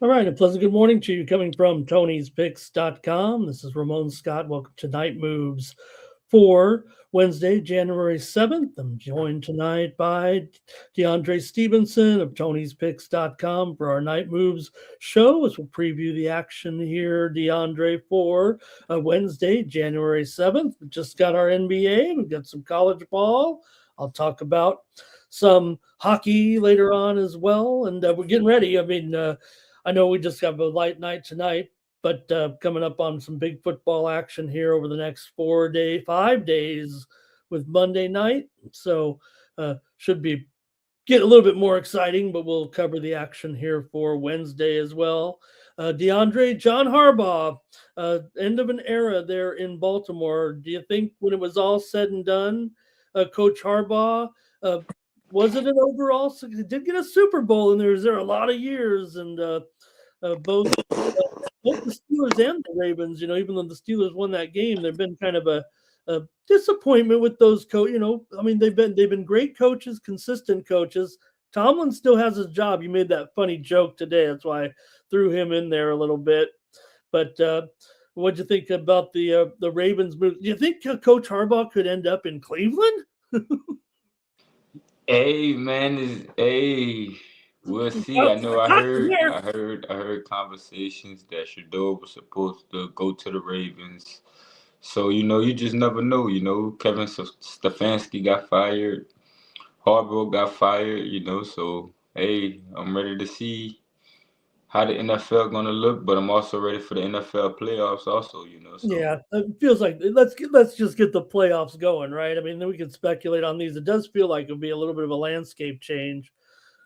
All right, a pleasant good morning to you coming from Tony'sPicks.com. This is Ramon Scott. Welcome to Night Moves for Wednesday, January 7th. I'm joined tonight by DeAndre Stevenson of Tony'sPicks.com for our Night Moves show as we'll preview the action here, DeAndre, for Wednesday, January 7th. We just got our NBA. We've got some college ball. I'll talk about some hockey later on as well. And we're getting ready. I know we just have a light night tonight, but coming up on some big football action here over the next 5 days with Monday night. So should be get a little bit more exciting, but we'll cover the action here for Wednesday as well. DeAndre, John Harbaugh, end of an era there in Baltimore. Do you think when it was all said and done, Coach Harbaugh, was it an overall? He did get a Super Bowl, and there a lot of years, and both the Steelers and the Ravens. Even though the Steelers won that game, they've been kind of a disappointment with those they've been great coaches, consistent coaches. Tomlin still has his job. You made that funny joke today. That's why I threw him in there a little bit. But what'd you think about the Ravens move? Do you think Coach Harbaugh could end up in Cleveland? Hey man, we'll see. I know I heard conversations that Shador was supposed to go to the Ravens. So, you just never know. Kevin Stefanski got fired, Harbaugh got fired, so hey, I'm ready to see how the NFL gonna look, but I'm also ready for the NFL playoffs also. So Yeah, it feels like let's just get the playoffs going, right? I mean, then we can speculate on these. It does feel like it'll be a little bit of a landscape change,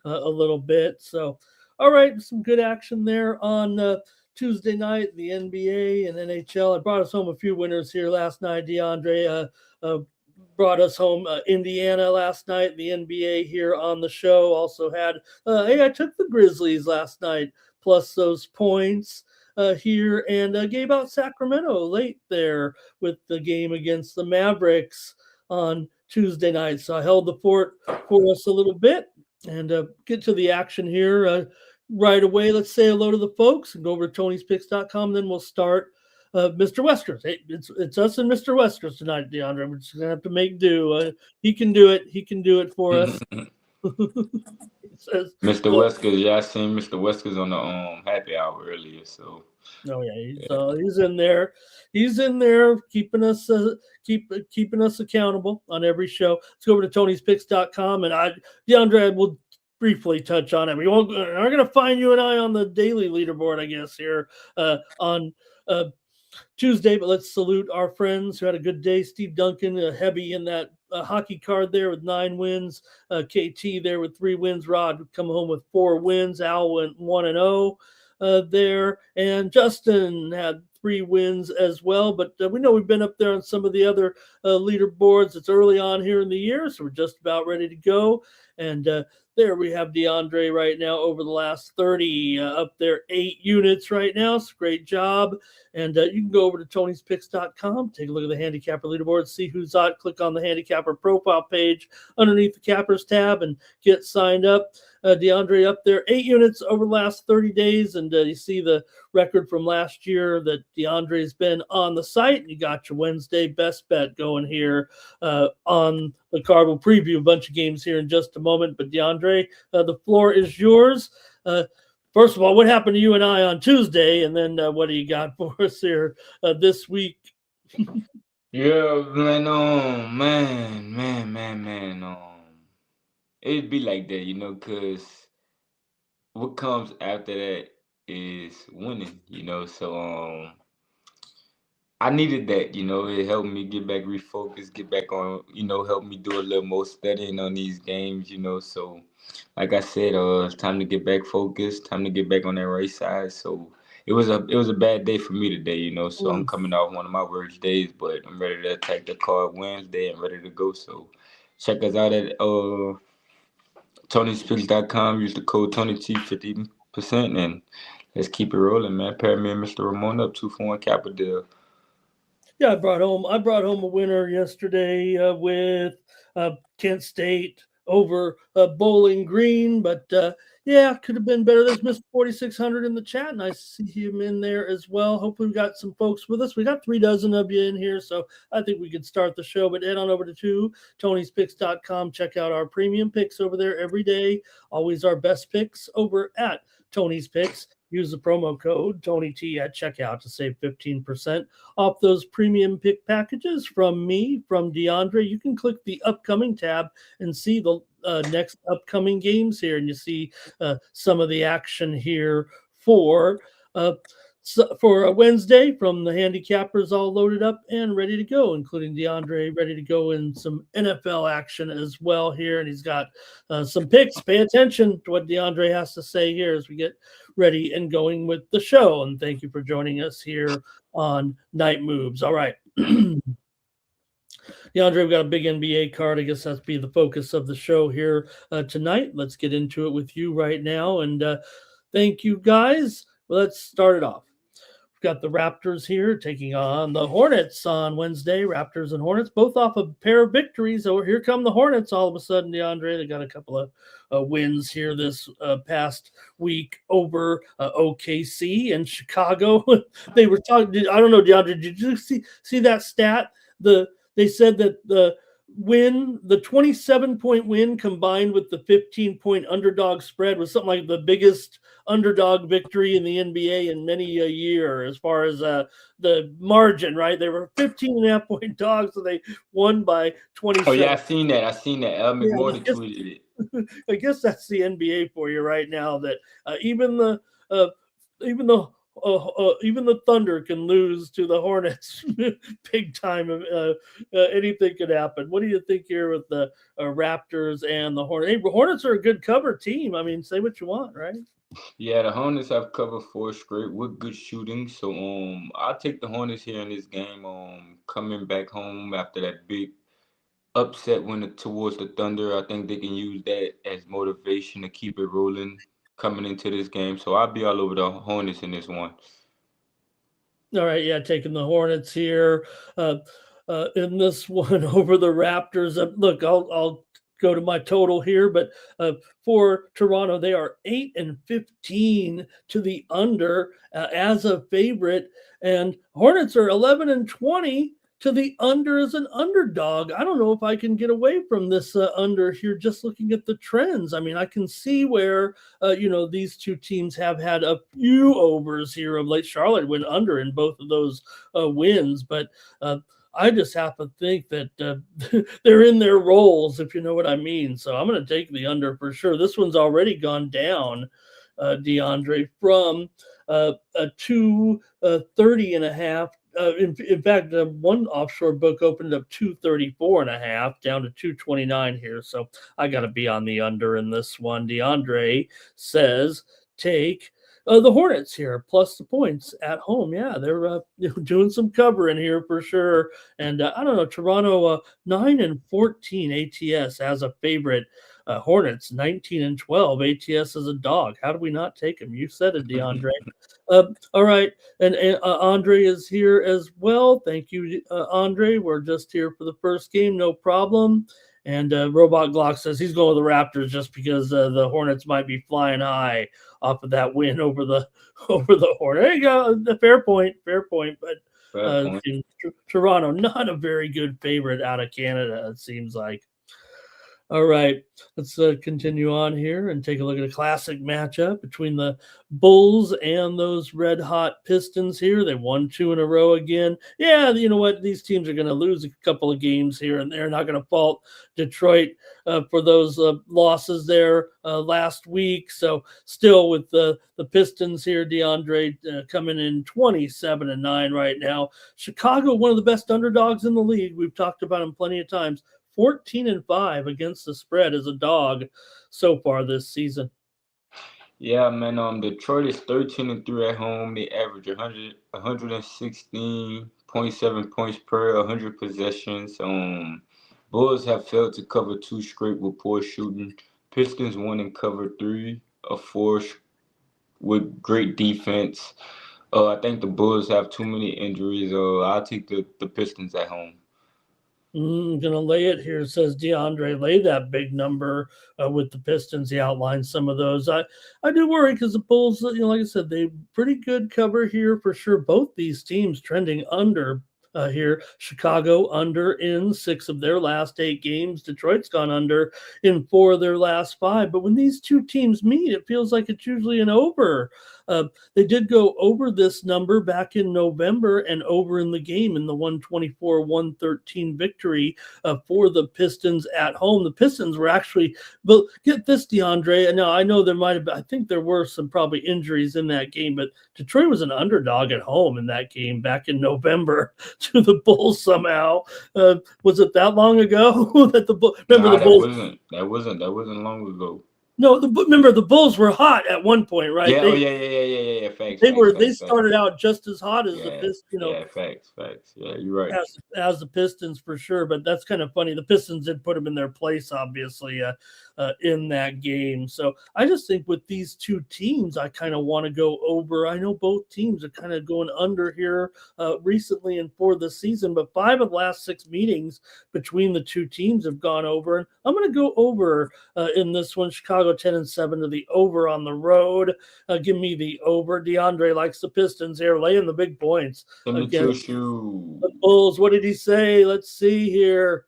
a little bit. So, all right, some good action there on Tuesday night, the NBA and NHL. I brought us home a few winners here last night. DeAndre brought us home Indiana last night. The NBA here on the show also had. Hey, I took the Grizzlies last night plus those points here and gave out Sacramento late there with the game against the Mavericks on Tuesday night. So I held the fort for us a little bit and get to the action here right away. Let's say hello to the folks and go over to Tony'sPicks.com. Then we'll start. Mr. Weskers. Hey, it's us and Mr. Weskers tonight, DeAndre. We're just gonna have to make do. He can do it. He can do it for us. Says, Mr. Weskers, yeah, I seen Mr. Weskers on the happy hour earlier. So oh yeah, he's in there. He's in there keeping us keeping us accountable on every show. Let's go over to Tony'sPicks.com and DeAndre will briefly touch on it. We aren't going to find you and I on the daily leaderboard, I guess, here on Tuesday, but let's salute our friends who had a good day. Steve Duncan, heavy in that hockey card there with 9 wins. KT there with 3 wins. Rod would come home with 4 wins. Al went 1-0 there. And Justin had 3 wins as well. But we know we've been up there on some of the other leaderboards. It's early on here in the year, so we're just about ready to go. And there we have DeAndre right now over the last 30, up there 8 units right now. So great job. And you can go over to Tony'sPicks.com, take a look at the handicapper leaderboard, see who's on, click on the handicapper profile page underneath the cappers tab and get signed up. DeAndre up there 8 units over the last 30 days. And you see the record from last year that DeAndre's been on the site. You got your Wednesday best bet going here on the card. We'll preview a bunch of games here in just a moment. But DeAndre, the floor is yours. First of all, what happened to you and I on Tuesday? And then what do you got for us here this week? yeah, man, man. It'd be like that, cause what comes after that is winning. So I needed that, it helped me get back refocused, get back on, help me do a little more studying on these games. So like I said, it's time to get back focused, time to get back on that right side. So it was a bad day for me today. So I'm coming off one of my worst days, but I'm ready to attack the card Wednesday and ready to go. So check us out at Tony'sPicks.com. Use the code TonyT 50%, and let's keep it rolling, man. Pair me and Mr. Ramon up 2-for-1 Capital. Yeah, I brought home a winner yesterday with Kent State over Bowling Green, but yeah, could have been better. There's Mr. 4600 in the chat. Nice to see him in there as well. Hopefully, we got some folks with us. We got 3 dozen of you in here, so I think we could start the show. But head on over to Tony'sPicks.com. Check out our premium picks over there every day. Always our best picks over at Tony's Picks. Use the promo code TonyT at checkout to save 15% off those premium pick packages from me, from DeAndre. You can click the upcoming tab and see the next upcoming games here, and you see some of the action here for Wednesday from the handicappers, all loaded up and ready to go, including DeAndre ready to go in some NFL action as well here. And he's got some picks. Pay attention to what DeAndre has to say here as we get ready and going with the show. And thank you for joining us here on Night Moves. All right. DeAndre, we've got a big NBA card. I guess that's be the focus of the show here tonight. Let's get into it with you right now. And thank you, guys. Well, let's start it off. We've got the Raptors here taking on the Hornets on Wednesday. Raptors and Hornets, both off a pair of victories. So here come the Hornets all of a sudden, DeAndre. They got a couple of wins here this past week over OKC and Chicago. They were talking, I don't know, DeAndre, did you see that stat? They said that the 27-point win combined with the 15-point underdog spread was something like the biggest underdog victory in the NBA in many a year as far as the margin, right? They were 15.5-point dogs, so they won by 27. Oh, yeah, I seen that. McMorty tweeted it. I guess that's the NBA for you right now, that even the Thunder can lose to the Hornets big time. Anything could happen. What do you think here with the Raptors and the Hornets? Hey, Hornets are a good cover team. I mean, say what you want, right? Yeah, the Hornets have covered 4 straight with good shooting. So I'll take the Hornets here in this game. Coming back home after that big upset win towards the Thunder, I think they can use that as motivation to keep it rolling coming into this game. So I'll be all over the Hornets in this one. All right, yeah, taking the Hornets here in this one over the Raptors. Look, I'll go to my total here, but for Toronto, they are 8-15 to the under as a favorite, and Hornets are 11-20 to the under as an underdog. I don't know if I can get away from this under here just looking at the trends. I mean, I can see where, these two teams have had a few overs here of late. Charlotte went under in both of those wins, but I just happen to think that they're in their roles, if you know what I mean. So I'm going to take the under for sure. This one's already gone down, DeAndre, from a 230.5. In fact, one offshore book opened up 234.5 down to 229 here. So I got to be on the under in this one. DeAndre says take the Hornets here plus the points at home. Yeah, they're doing some covering here for sure. And I don't know, Toronto 9-14 ATS as a favorite. Hornets 19-12 ATS as a dog. How do we not take him? You said it, DeAndre. All right, and Andre is here as well. Thank you, Andre. We're just here for the first game, no problem. And Robot Glock says he's going with the Raptors just because the Hornets might be flying high off of that win over the Hornets. There you go. Fair point. But Toronto, not a very good favorite out of Canada, it seems like. All right, let's continue on here and take a look at a classic matchup between the Bulls and those red-hot Pistons here. They won 2 in a row again. Yeah, you know what? These teams are going to lose a couple of games here and there. Not going to fault Detroit for those losses there last week. So still with the Pistons here, DeAndre coming in 27-9 right now. Chicago, one of the best underdogs in the league. We've talked about them plenty of times. 14-5 against the spread as a dog so far this season. Yeah, man. Detroit is 13-3 at home. They average 116.7 points per 100 possessions. Bulls have failed to cover 2 straight with poor shooting. Pistons won and covered 3 of 4 with great defense. I think the Bulls have too many injuries. I'll take the Pistons at home. Gonna lay it here, says DeAndre. Lay that big number with the Pistons. He outlined some of those. I do worry because the Bulls, like I said, they pretty good cover here for sure. Both these teams trending under here. Chicago under in 6 of their last 8 games. Detroit's gone under in 4 of their last 5. But when these two teams meet, it feels like it's usually an over. They did go over this number back in November and over in the game in the 124-113 victory for the Pistons at home. The Pistons were actually, but get this, DeAndre. And now I know there might have been, I think there were some probably injuries in that game, but Detroit was an underdog at home in that game back in November to the Bulls somehow. Was it that long ago that the Bulls? Remember the Bulls? That wasn't long ago. No, remember the Bulls were hot at one point, right? Yeah, yeah. Facts. They started out just as hot as the Pistons. Yeah, facts. Yeah, you're right. As the Pistons for sure, but that's kind of funny. The Pistons did put them in their place, obviously, in that game. So I just think with these two teams, I kind of want to go over. I know both teams are kind of going under here recently and for the season, but 5 of the last 6 meetings between the two teams have gone over. And I'm going to go over in this one. Chicago 10-7 to the over on the road. Give me the over. DeAndre likes the Pistons here, laying the big points against the Bulls. What did he say? Let's see here.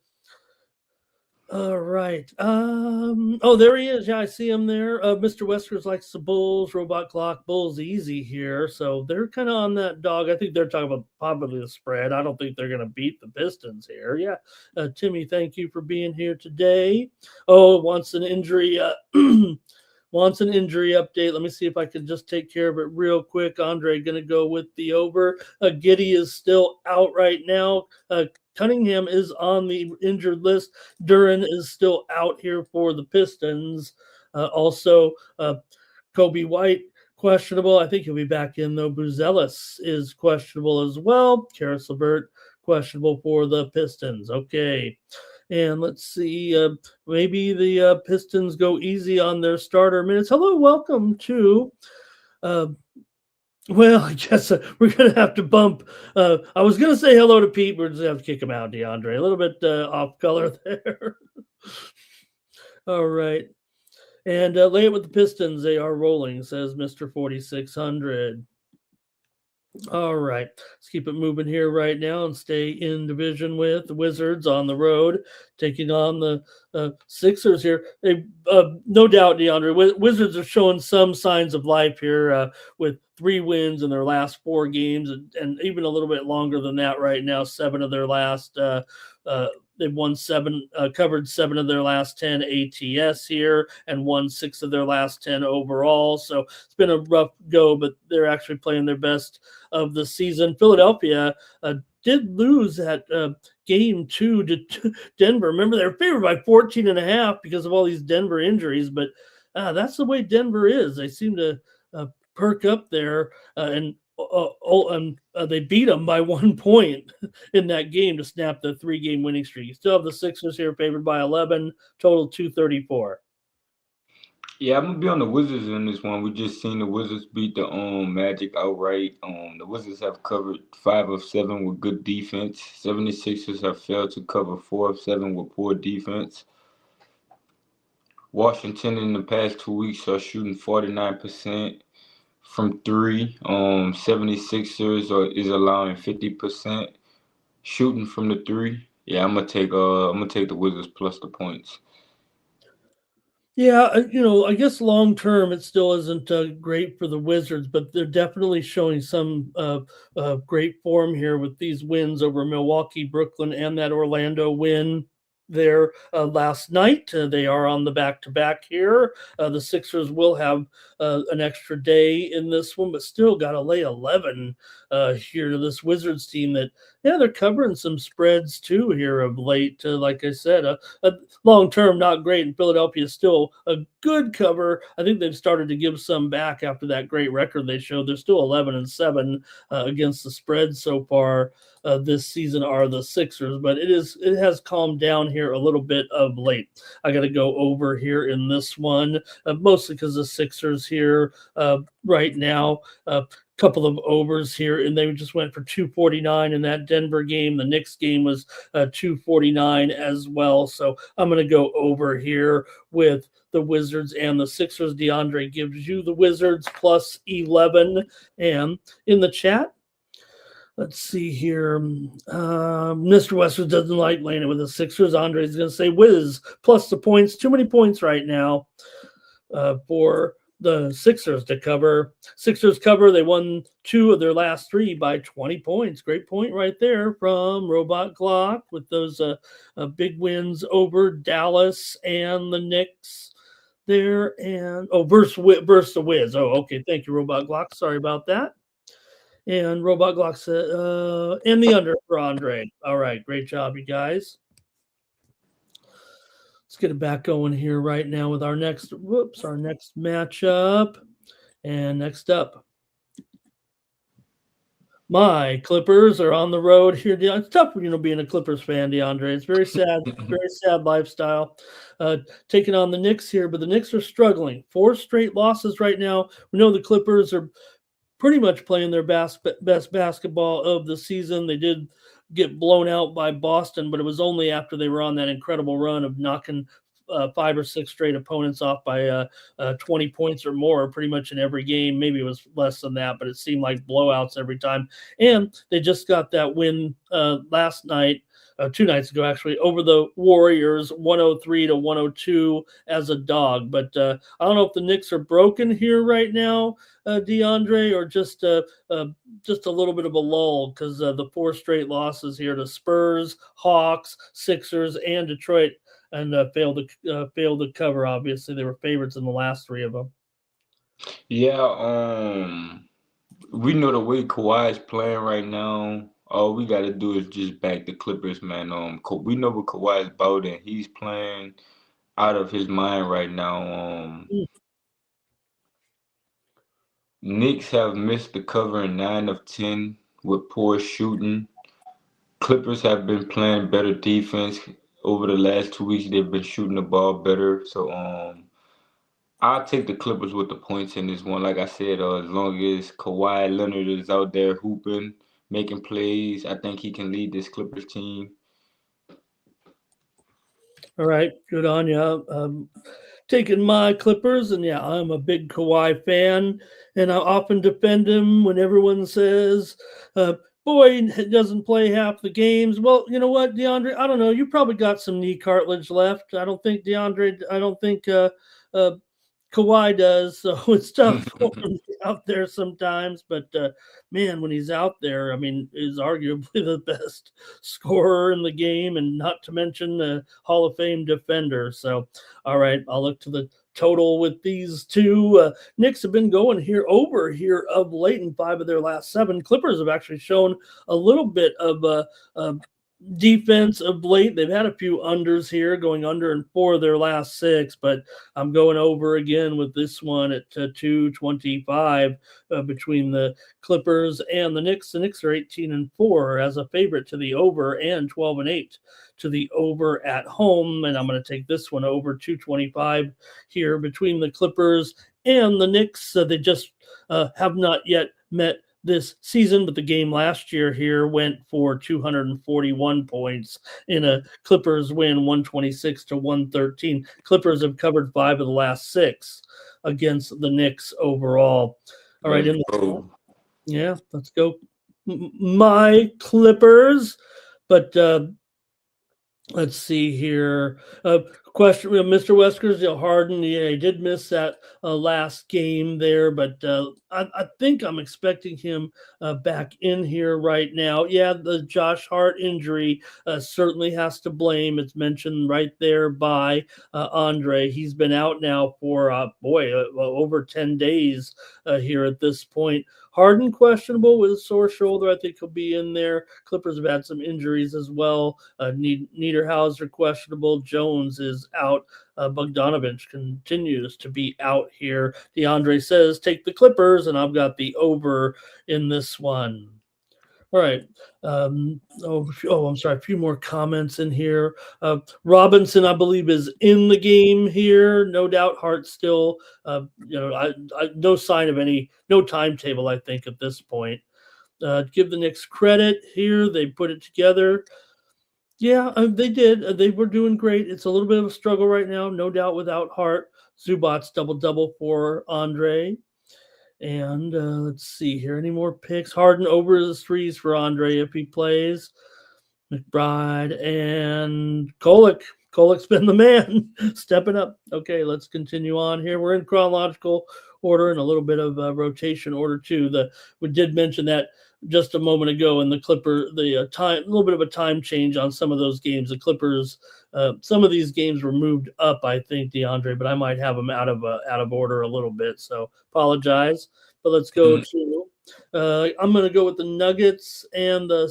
All right. Oh, there he is. Yeah, I see him there. Mr. Weskers likes the Bulls. Robot Clock, Bulls easy here. So they're kind of on that dog. I think they're talking about probably the spread. I don't think they're going to beat the Pistons here. Yeah. Timmy, thank you for being here today. Oh, wants an injury. Wants an injury update. Let me see if I can just take care of it real quick. Andre going to go with the over. Giddy is still out right now. Cunningham is on the injured list. Duran is still out here for the Pistons. Also, Kobe White, questionable. I think he'll be back in, though. Buzelis is questionable as well. Karis LeVert, questionable for the Pistons. Okay. And let's see, maybe the Pistons go easy on their starter minutes. Hello, welcome to well, I guess we're going to have to bump. I was going to say hello to Pete. We're just going to have to kick him out, DeAndre. A little bit off color there. All right. And lay it with the Pistons. They are rolling, says Mr. 4600. All right. Let's keep it moving here right now and stay in division with the Wizards on the road, taking on the Sixers here. No doubt, DeAndre, Wizards are showing some signs of life here with 3 wins in their last 4 games and even a little bit longer than that right now. 7 of their last they've won 7, covered 7 of their last 10 ATS here and won 6 of their last 10 overall. So it's been a rough go, but they're actually playing their best of the season. Philadelphia did lose at game 2 to Denver. Remember, they're favored by 14.5 because of all these Denver injuries, but that's the way Denver is. They seem to perk up there and they beat them by 1 point in that game to snap the 3-game winning streak. You still have the Sixers here favored by 11, total 234. Yeah, I'm gonna be on the Wizards in this one. We just seen the Wizards beat the Magic outright. The Wizards have covered 5 of 7 with good defense. 76ers have failed to cover 4 of 7 with poor defense. Washington in the past 2 weeks are shooting 49% from 3. 76ers is allowing 50% shooting from the 3. Yeah, I'm gonna take the Wizards plus the points. Yeah, I guess long term it still isn't great for the Wizards, but they're definitely showing some great form here with these wins over Milwaukee, Brooklyn, and that Orlando win there last night. They are on the back-to-back here. The Sixers will have an extra day in this one, but still got to lay 11 here to this Wizards team that, yeah, they're covering some spreads too here of late. Like I said, long-term not great, and Philadelphia is still a good cover. I think they've started to give some back after that great record they showed. They're still 11-7 against the spread so far. This season are the Sixers, but it has calmed down here a little bit of late. I got to go over here in this one, mostly because the Sixers here right now couple of overs here, and they just went for 249 in that Denver game. The Knicks game was 249 as well. So I'm going to go over here with the Wizards and the Sixers. DeAndre gives you the Wizards plus 11. And in the chat, let's see here. Mr. Western doesn't like laying it with the Sixers. Andre's going to say Wiz plus the points. Too many points right now for the Sixers to cover. Sixers cover. They won 2 of their last 3 by 20 points. Great point right there from Robot Glock with those big wins over Dallas and the Knicks there. And versus the Wiz. Oh, okay. Thank you, Robot Glock. Sorry about that. And Robot Glock said, and the under for Andre. All right. Great job, you guys. Let's get it back going here right now with our next matchup. And next up, my Clippers are on the road here. It's tough, being a Clippers fan, DeAndre. It's very sad, very sad lifestyle. Taking on the Knicks here, but the Knicks are struggling. 4 straight losses right now. We know the Clippers are pretty much playing their best basketball of the season. They did get blown out by Boston, but it was only after they were on that incredible run of knocking 5 or 6 straight opponents off by 20 points or more pretty much in every game. Maybe it was less than that, but it seemed like blowouts every time. And they just got that win last night, 2 nights ago, actually, over the Warriors, 103-102 as a dog. But I don't know if the Knicks are broken here right now, DeAndre, or just a little bit of a lull because the 4 straight losses here to Spurs, Hawks, Sixers, and Detroit, and failed to cover. Obviously, they were favorites in the last 3 of them. Yeah, we know the way Kawhi is playing right now. All we got to do is just back the Clippers, man. We know what Kawhi is about, and he's playing out of his mind right now. Knicks have missed the cover in 9 of 10 with poor shooting. Clippers have been playing better defense over the last 2 weeks. They've been shooting the ball better. So I'll take the Clippers with the points in this one. Like I said, as long as Kawhi Leonard is out there hooping, making plays, I think he can lead this Clippers team. All right, good on you. Taking my Clippers, and yeah, I'm a big Kawhi fan, and I often defend him when everyone says, boy, he doesn't play half the games. Well, you know what, DeAndre? I don't know. You probably got some knee cartilage left. I don't think Kawhi does, so it's tough for him out there sometimes. But man, when he's out there, I mean, he's arguably the best scorer in the game, and not to mention the Hall of Fame defender. So, all right, I'll look to the total with these 2. Knicks have been going over here of late in 5 of their last 7. Clippers have actually shown a little bit of defense of late. They've had a few unders here, going under in 4 of their last 6, but I'm going over again with this one at 225 between the Clippers and the Knicks. The Knicks are 18-4 as a favorite to the over, and 12-8 to the over at home. And I'm going to take this one over 225 here between the Clippers and the Knicks. They just have not yet met this season, but the game last year here went for 241 points in a Clippers win, 126-113. Clippers have covered 5 of the last 6 against the Knicks overall. All right, let's go. My Clippers, but let's see here. Question, Mr. Wesker, Harden. Yeah, he did miss that last game there, but I think I'm expecting him back in here right now. Yeah, the Josh Hart injury certainly has to blame. It's mentioned right there by Andre. He's been out now for over 10 days here at this point. Harden questionable with a sore shoulder. I think he'll be in there. Clippers have had some injuries as well. Niederhauser questionable. Jones is out. Bogdanovich continues to be out here. DeAndre says take the Clippers, and I've got the over in this one. All right. I'm sorry. A few more comments in here. Robinson, I believe, is in the game here. No doubt, Hart still. No sign of no timetable. I think at this point. Give the Knicks credit here. They put it together. Yeah, they did. They were doing great. It's a little bit of a struggle right now, no doubt, without Hart. Zubats double for Andre. And let's see here. Any more picks? Harden over the threes for Andre if he plays. McBride and Kolek. Kolek's been the man, stepping up. Okay, let's continue on here. We're in chronological order and a little bit of rotation order too. We did mention that just a moment ago in the Clipper, the time, a little bit of a time change on some of those games. The Clippers, some of these games were moved up, I think, DeAndre, but I might have them out of order a little bit. So apologize. But let's go to. I'm going to go with the Nuggets and the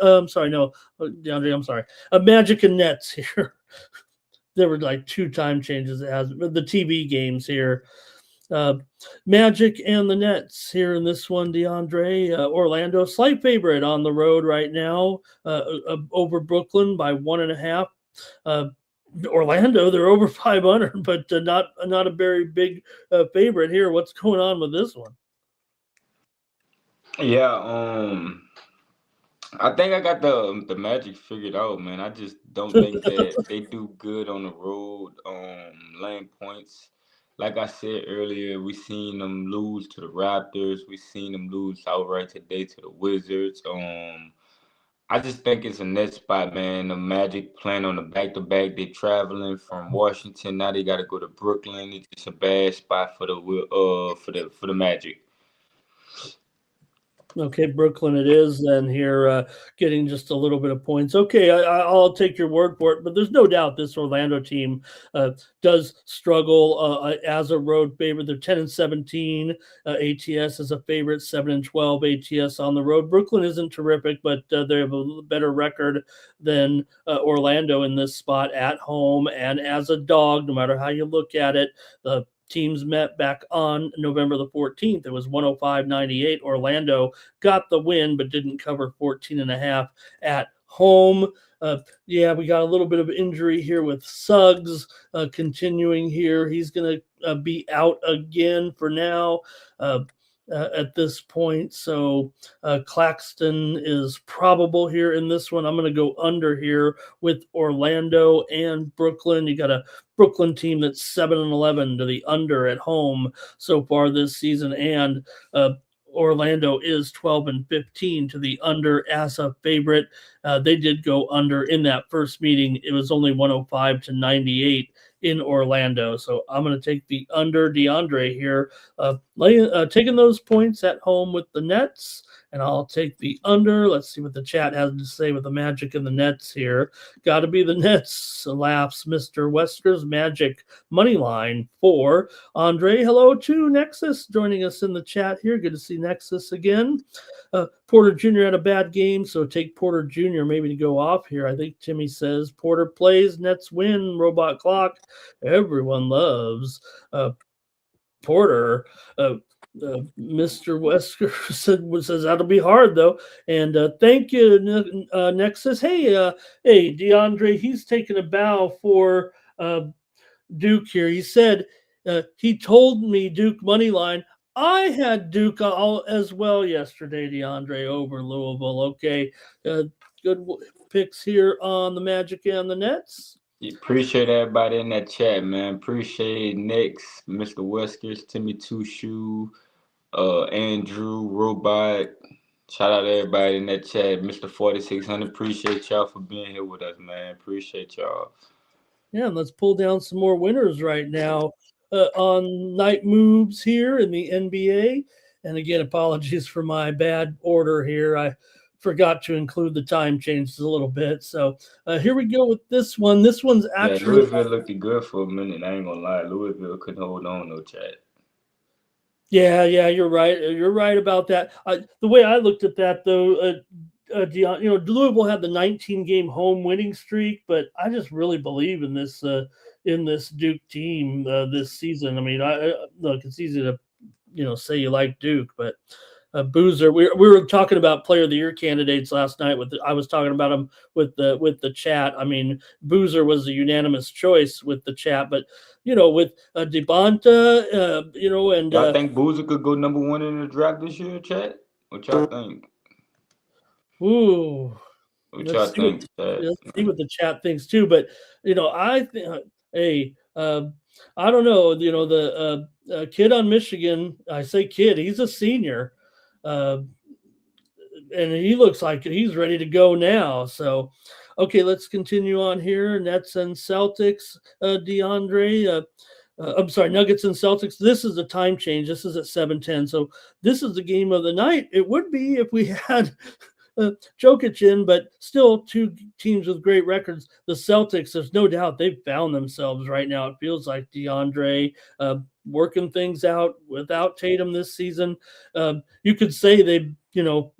DeAndre. I'm sorry. Magic and Nets here. There were like 2 time changes as the TV games here. Magic and the Nets here in this one, DeAndre. Orlando, slight favorite on the road right now, over Brooklyn by 1.5. Orlando, they're over 500, but not a very big favorite here. What's going on with this one? Yeah, I think I got the Magic figured out, man. I just don't think that they do good on the road, laying points. Like I said earlier, we seen them lose to the Raptors. We seen them lose outright today to the Wizards. I just think it's a net spot, man. The Magic playing on the back-to-back. They traveling from Washington. Now they got to go to Brooklyn. It's just a bad spot for the Magic. Okay, Brooklyn it is, and here getting just a little bit of points. Okay, I'll take your word for it, but there's no doubt this Orlando team does struggle as a road favorite. They're 10-17. ATS is a favorite, 7-12 ATS on the road. Brooklyn isn't terrific, but they have a better record than Orlando in this spot at home and as a dog, no matter how you look at it. The teams met back on November the 14th. It was 105-98. Orlando got the win, but didn't cover 14.5 at home. We got a little bit of injury here with Suggs continuing here. He's going to be out again for now. At this point. So Claxton is probable here in this one. I'm going to go under here with Orlando and Brooklyn. You got a Brooklyn team that's 7-11 to the under at home so far this season, and Orlando is 12-15 to the under as a favorite. They did go under in that first meeting. It was only 105-98 in Orlando. So I'm going to take the under DeAndre here, taking those points at home with the Nets, and I'll take the under. Let's see what the chat has to say with the Magic and the Nets here. Got to be the Nets. Laughs Mr. Wesker's Magic money line for Andre. Hello to Nexus joining us in the chat here. Good to see Nexus again. Porter Jr. had a bad game, so take Porter Jr. maybe to go off here. I think Timmy says Porter plays, Nets win, robot clock. Everyone loves Porter. Mr. Wesker says that'll be hard though. And thank you, Nexus. Hey, DeAndre, he's taking a bow for Duke here. He said he told me Duke money line. I had Duke as well yesterday, DeAndre, over Louisville. Okay, good picks here on the Magic and the Nets. Appreciate everybody in that chat, man. Appreciate Nix, Mr. Weskers, Timmy Two Shoe, Andrew, Robot. Shout out to everybody in that chat. Mr. 4600, appreciate y'all for being here with us, man. Appreciate y'all. Yeah, and let's pull down some more winners right now on night moves here in the NBA. And again, apologies for my bad order here. I forgot to include the time changes a little bit. So here we go with this one. This one's actually... Louisville looked good for a minute. I ain't going to lie. Louisville couldn't hold on, no chat. Yeah, you're right. You're right about that. The way I looked at that, though, Louisville had the 19-game home winning streak, but I just really believe in this Duke team this season. I mean, look, it's easy to say you like Duke, but Boozer. We were talking about Player of the Year candidates last night. I was talking about them with the chat. I mean, Boozer was a unanimous choice with the chat, but with DeBonta, and y'all think Boozer could go number 1 in the draft this year, chat? What y'all think? Ooh, What y'all think? Let's see what the chat thinks too. But I think, hey, I don't know. The kid on Michigan. I say kid. He's a senior, and he looks like he's ready to go now. So, okay, let's continue on here. Nets and Celtics. DeAndre. I'm sorry, Nuggets and Celtics. This is a time change. This is at 7:10. So this is the game of the night. It would be if we had Jokic in, but still two teams with great records. The Celtics, there's no doubt they've found themselves right now. It feels like DeAndre working things out without Tatum this season. You could say they,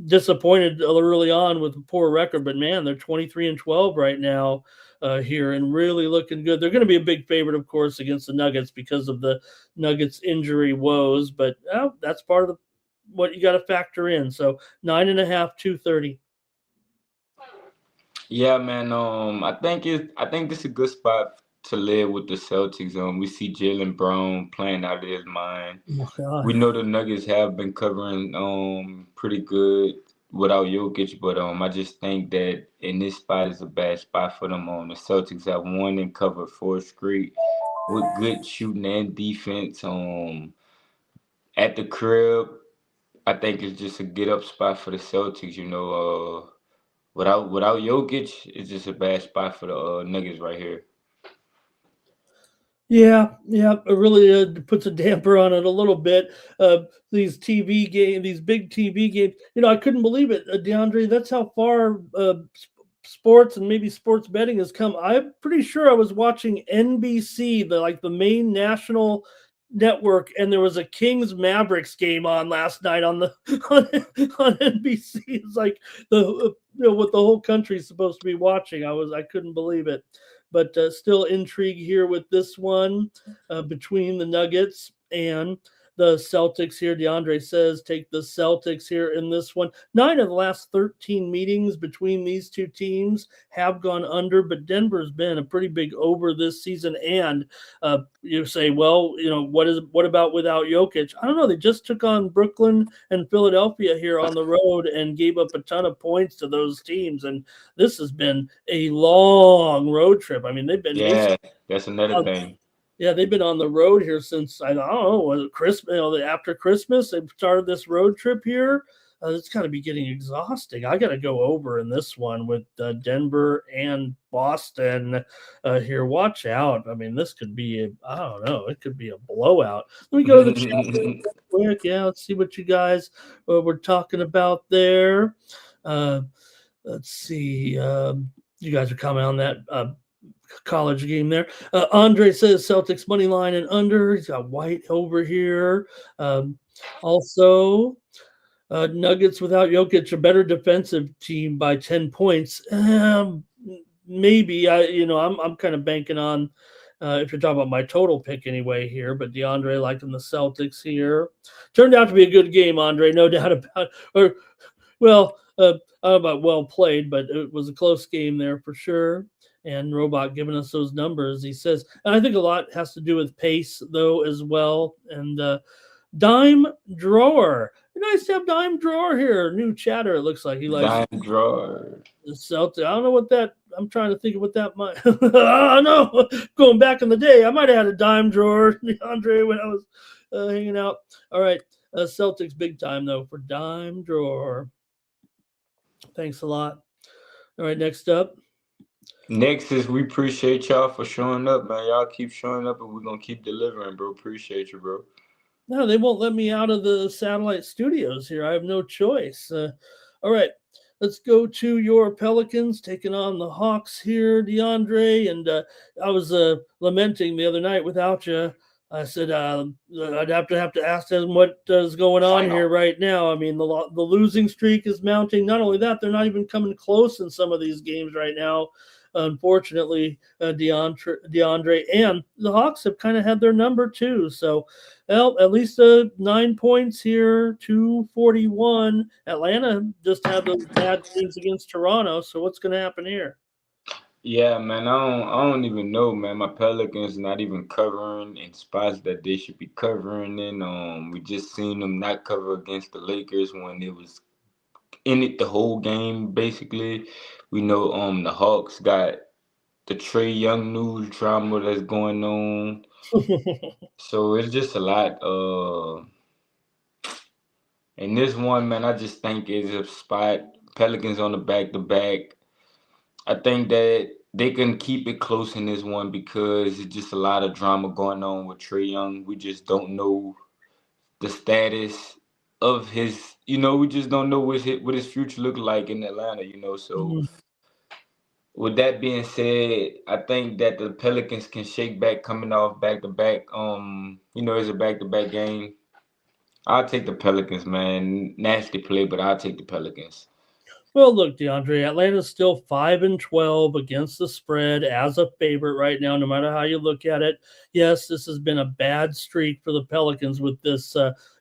disappointed early on with a poor record, but man, they're 23-12 right now here and really looking good. They're going to be a big favorite, of course, against the Nuggets because of the Nuggets injury woes, but that's part of what you got to factor in. So 9.5, 230. Yeah, man. I think this is a good spot to live with the Celtics. We see Jaylen Brown playing out of his mind. Oh, we know the Nuggets have been covering pretty good without Jokic, but I just think that in this spot is a bad spot for them. The Celtics have won and covered 4 straight with good shooting and defense. At the crib, I think it's just a get up spot for the Celtics. Without Jokic, it's just a bad spot for the Nuggets right here. Yeah, it really puts a damper on it a little bit. These big TV games. I couldn't believe it, DeAndre. That's how far sports and maybe sports betting has come. I'm pretty sure I was watching NBC, the main national network, and there was a Kings Mavericks game on last night on NBC. It's like what the whole country's supposed to be watching. I couldn't believe it, but still intrigue here with this one between the Nuggets and the Celtics here. DeAndre says take the Celtics here in this one. 9 of the last 13 meetings between these two teams have gone under, but Denver's been a pretty big over this season. And you say, well, what about without Jokic? I don't know. They just took on Brooklyn and Philadelphia here on the road and gave up a ton of points to those teams. And this has been a long road trip. I mean, they've been that's another thing. Yeah, they've been on the road here since, I don't know, was it Christmas? After Christmas, they've started this road trip here. It's got to be getting exhausting. I got to go over in this one with Denver and Boston here. Watch out. I mean, this could be, I don't know, it could be a blowout. Let me go to the chat real quick. Yeah, let's see what you guys were talking about there. Let's see. You guys are commenting on that college game there. Andre says Celtics money line and under. He's got White over here. Also, Nuggets without Jokic, a better defensive team by 10 points. Maybe I'm kind of banking on if you're talking about my total pick anyway here, but DeAndre liking the Celtics here. Turned out to be a good game, Andre, no doubt about it. I don't know about well played, but it was a close game there for sure. And Robot giving us those numbers. He says, and I think a lot has to do with pace, though, as well. And Dime Drawer. Nice to have Dime Drawer here. New chatter, it looks like. He likes Dime Drawer. The Celtic. I don't know what that, I'm trying to think of what that might, I don't know. Going back in the day, I might have had a Dime Drawer, DeAndre, when I was hanging out. All right. Celtics big time, though, for Dime Drawer. Thanks a lot. All right, next up. Next is we appreciate y'all for showing up, man. Y'all keep showing up and we're going to keep delivering, bro. Appreciate you, bro. No, they won't let me out of the satellite studios here. I have no choice. All right, let's go to your Pelicans taking on the Hawks here, DeAndre. And I was lamenting the other night without you. I said I'd have to ask them what is going on here right now. I mean, the losing streak is mounting. Not only that, they're not even coming close in some of these games right now. unfortunately, DeAndre and the Hawks have kind of had their number too. So, well, at least 9 points here, 241. Atlanta just had those bad games against Toronto. So what's going to happen here? Yeah, man, I don't even know, man. My Pelicans not even covering in spots that they should be covering in. We just seen them not cover against the Lakers when it was in it the whole game, basically. We know the Hawks got the Trey Young news drama that's going on. So it's just a lot. And this one, man, I just think is a spot. Pelicans on the back to back. I think that they can keep it close in this one because it's just a lot of drama going on with Trey Young. We just don't know the status of his. We just don't know what his future look like in Atlanta. So with that being said, I think that the Pelicans can shake back coming off back to back. It's a back to back game. I'll take the Pelicans, man. Nasty play, but I'll take the Pelicans. Well, look, DeAndre, Atlanta's still 5-12 against the spread as a favorite right now, no matter how you look at it. Yes, this has been a bad streak for the Pelicans with this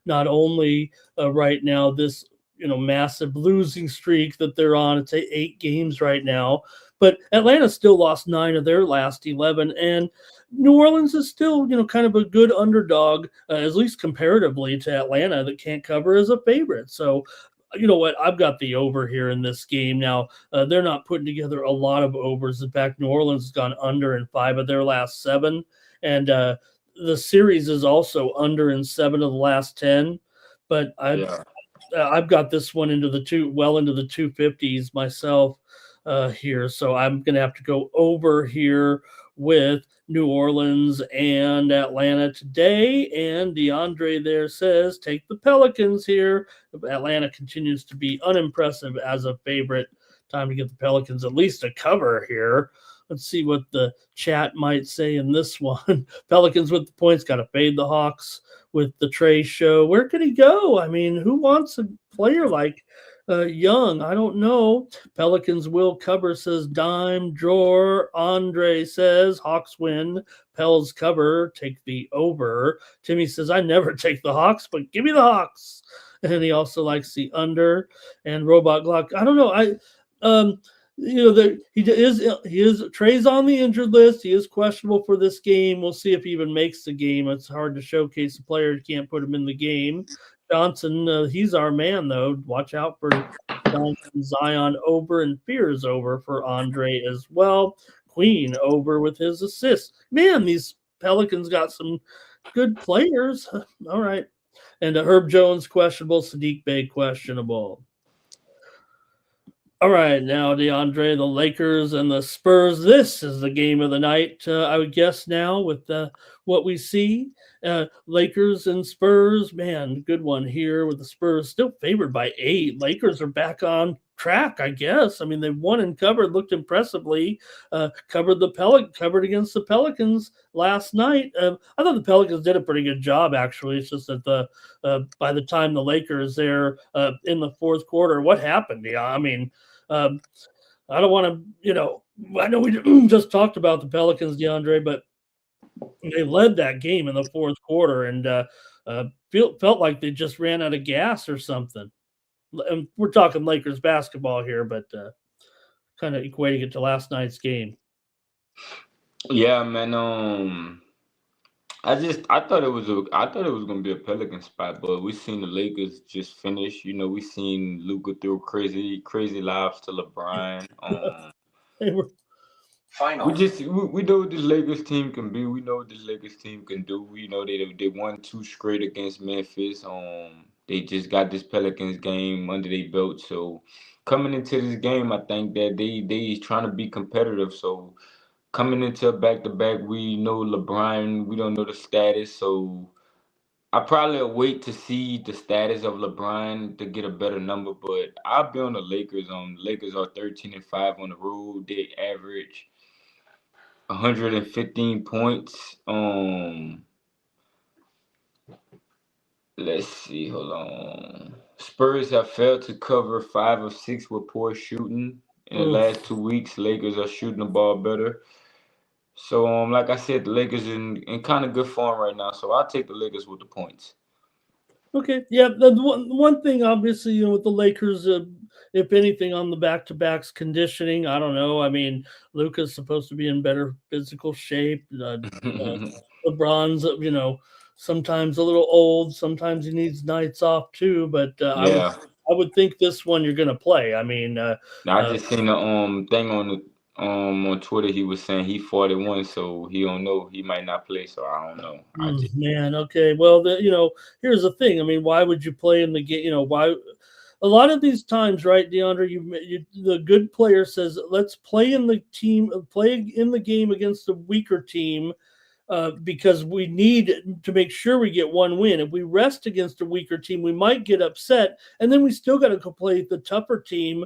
not only right now, this massive losing streak that they're on. It's 8 games right now, but Atlanta still lost 9 of their last 11, and New Orleans is still, kind of a good underdog, at least comparatively to Atlanta, that can't cover as a favorite. So you know what? I've got the over here in this game. Now, they're not putting together a lot of overs. In fact, New Orleans has gone under in 5 of their last 7. And the series is also under in 7 of the last 10. But Yeah. I've got this one into the 250s myself here. So I'm going to have to go over here with New Orleans and Atlanta today. And DeAndre there says, take the Pelicans here. Atlanta continues to be unimpressive as a favorite. Time to get the Pelicans at least a cover here. Let's see what the chat might say in this one. Pelicans with the points, got to fade the Hawks with the Trey show. Where could he go? I mean, who wants a player like Young? I don't know. Pelicans will cover, says Dime. Drawer. Andre says Hawks win. Pels cover. Take the over. Timmy says, I never take the Hawks, but give me the Hawks. And he also likes the under. And Robot Glock. I don't know. He is Trey's on the injured list. He is questionable for this game. We'll see if he even makes the game. It's hard to showcase a player. You can't put him in the game. Johnson, he's our man though. Watch out for Johnson. Zion over and Fears over for Andre as well. Queen over with his assists. Man, these Pelicans got some good players. All right. And Herb Jones questionable. Sadiq Bey questionable. All right, now DeAndre, the Lakers and the Spurs. This is the game of the night, I would guess now with what we see. Lakers and Spurs, man, good one here with the Spurs still favored by 8. Lakers are back on track, I guess. I mean, they won and covered, looked impressively. Covered against the Pelicans last night. I thought the Pelicans did a pretty good job, actually. It's just that by the time the Lakers there in the fourth quarter, what happened? Yeah, I mean. I don't want to, I know we just talked about the Pelicans, DeAndre, but they led that game in the fourth quarter and felt like they just ran out of gas or something. And we're talking Lakers basketball here, but kind of equating it to last night's game. Yeah, man. I thought it was gonna be a Pelican spot, but we seen the Lakers just finish. We seen Luka throw crazy lobs to LeBron. They were We know what this Lakers team can be. We know what this Lakers team can do. We know they won 2 straight against Memphis. They just got this Pelicans game under their belt. So coming into this game, I think that they trying to be competitive. So coming into a back to back, we know LeBron. We don't know the status, so I probably wait to see the status of LeBron to get a better number. But I'll be on the Lakers. Lakers are 13-5 on the road. They average 115 points. Let's see. Hold on. Spurs have failed to cover 5 of 6 with poor shooting. in the last 2 weeks. Lakers are shooting the ball better. So like I said, the Lakers in kind of good form right now. So I'll take the Lakers with the points. Okay, yeah. The one thing, obviously, with the Lakers, if anything, on the back to backs conditioning, I don't know. I mean, Luka's supposed to be in better physical shape. LeBron's, sometimes a little old. Sometimes he needs nights off too. But Yeah. I would think this one you're going to play. I mean, Now, I just seen the thing on Twitter. He was saying he 41, so he don't know. He might not play, so I don't know. I just Man, okay. Well, here's the thing. I mean, why would you play in the game? Why? A lot of these times, right, DeAndre, the good player says, "Let's play in the team, play in the game against a weaker team, because we need to make sure we get one win. If we rest against a weaker team, we might get upset, and then we still got to go play the tougher team.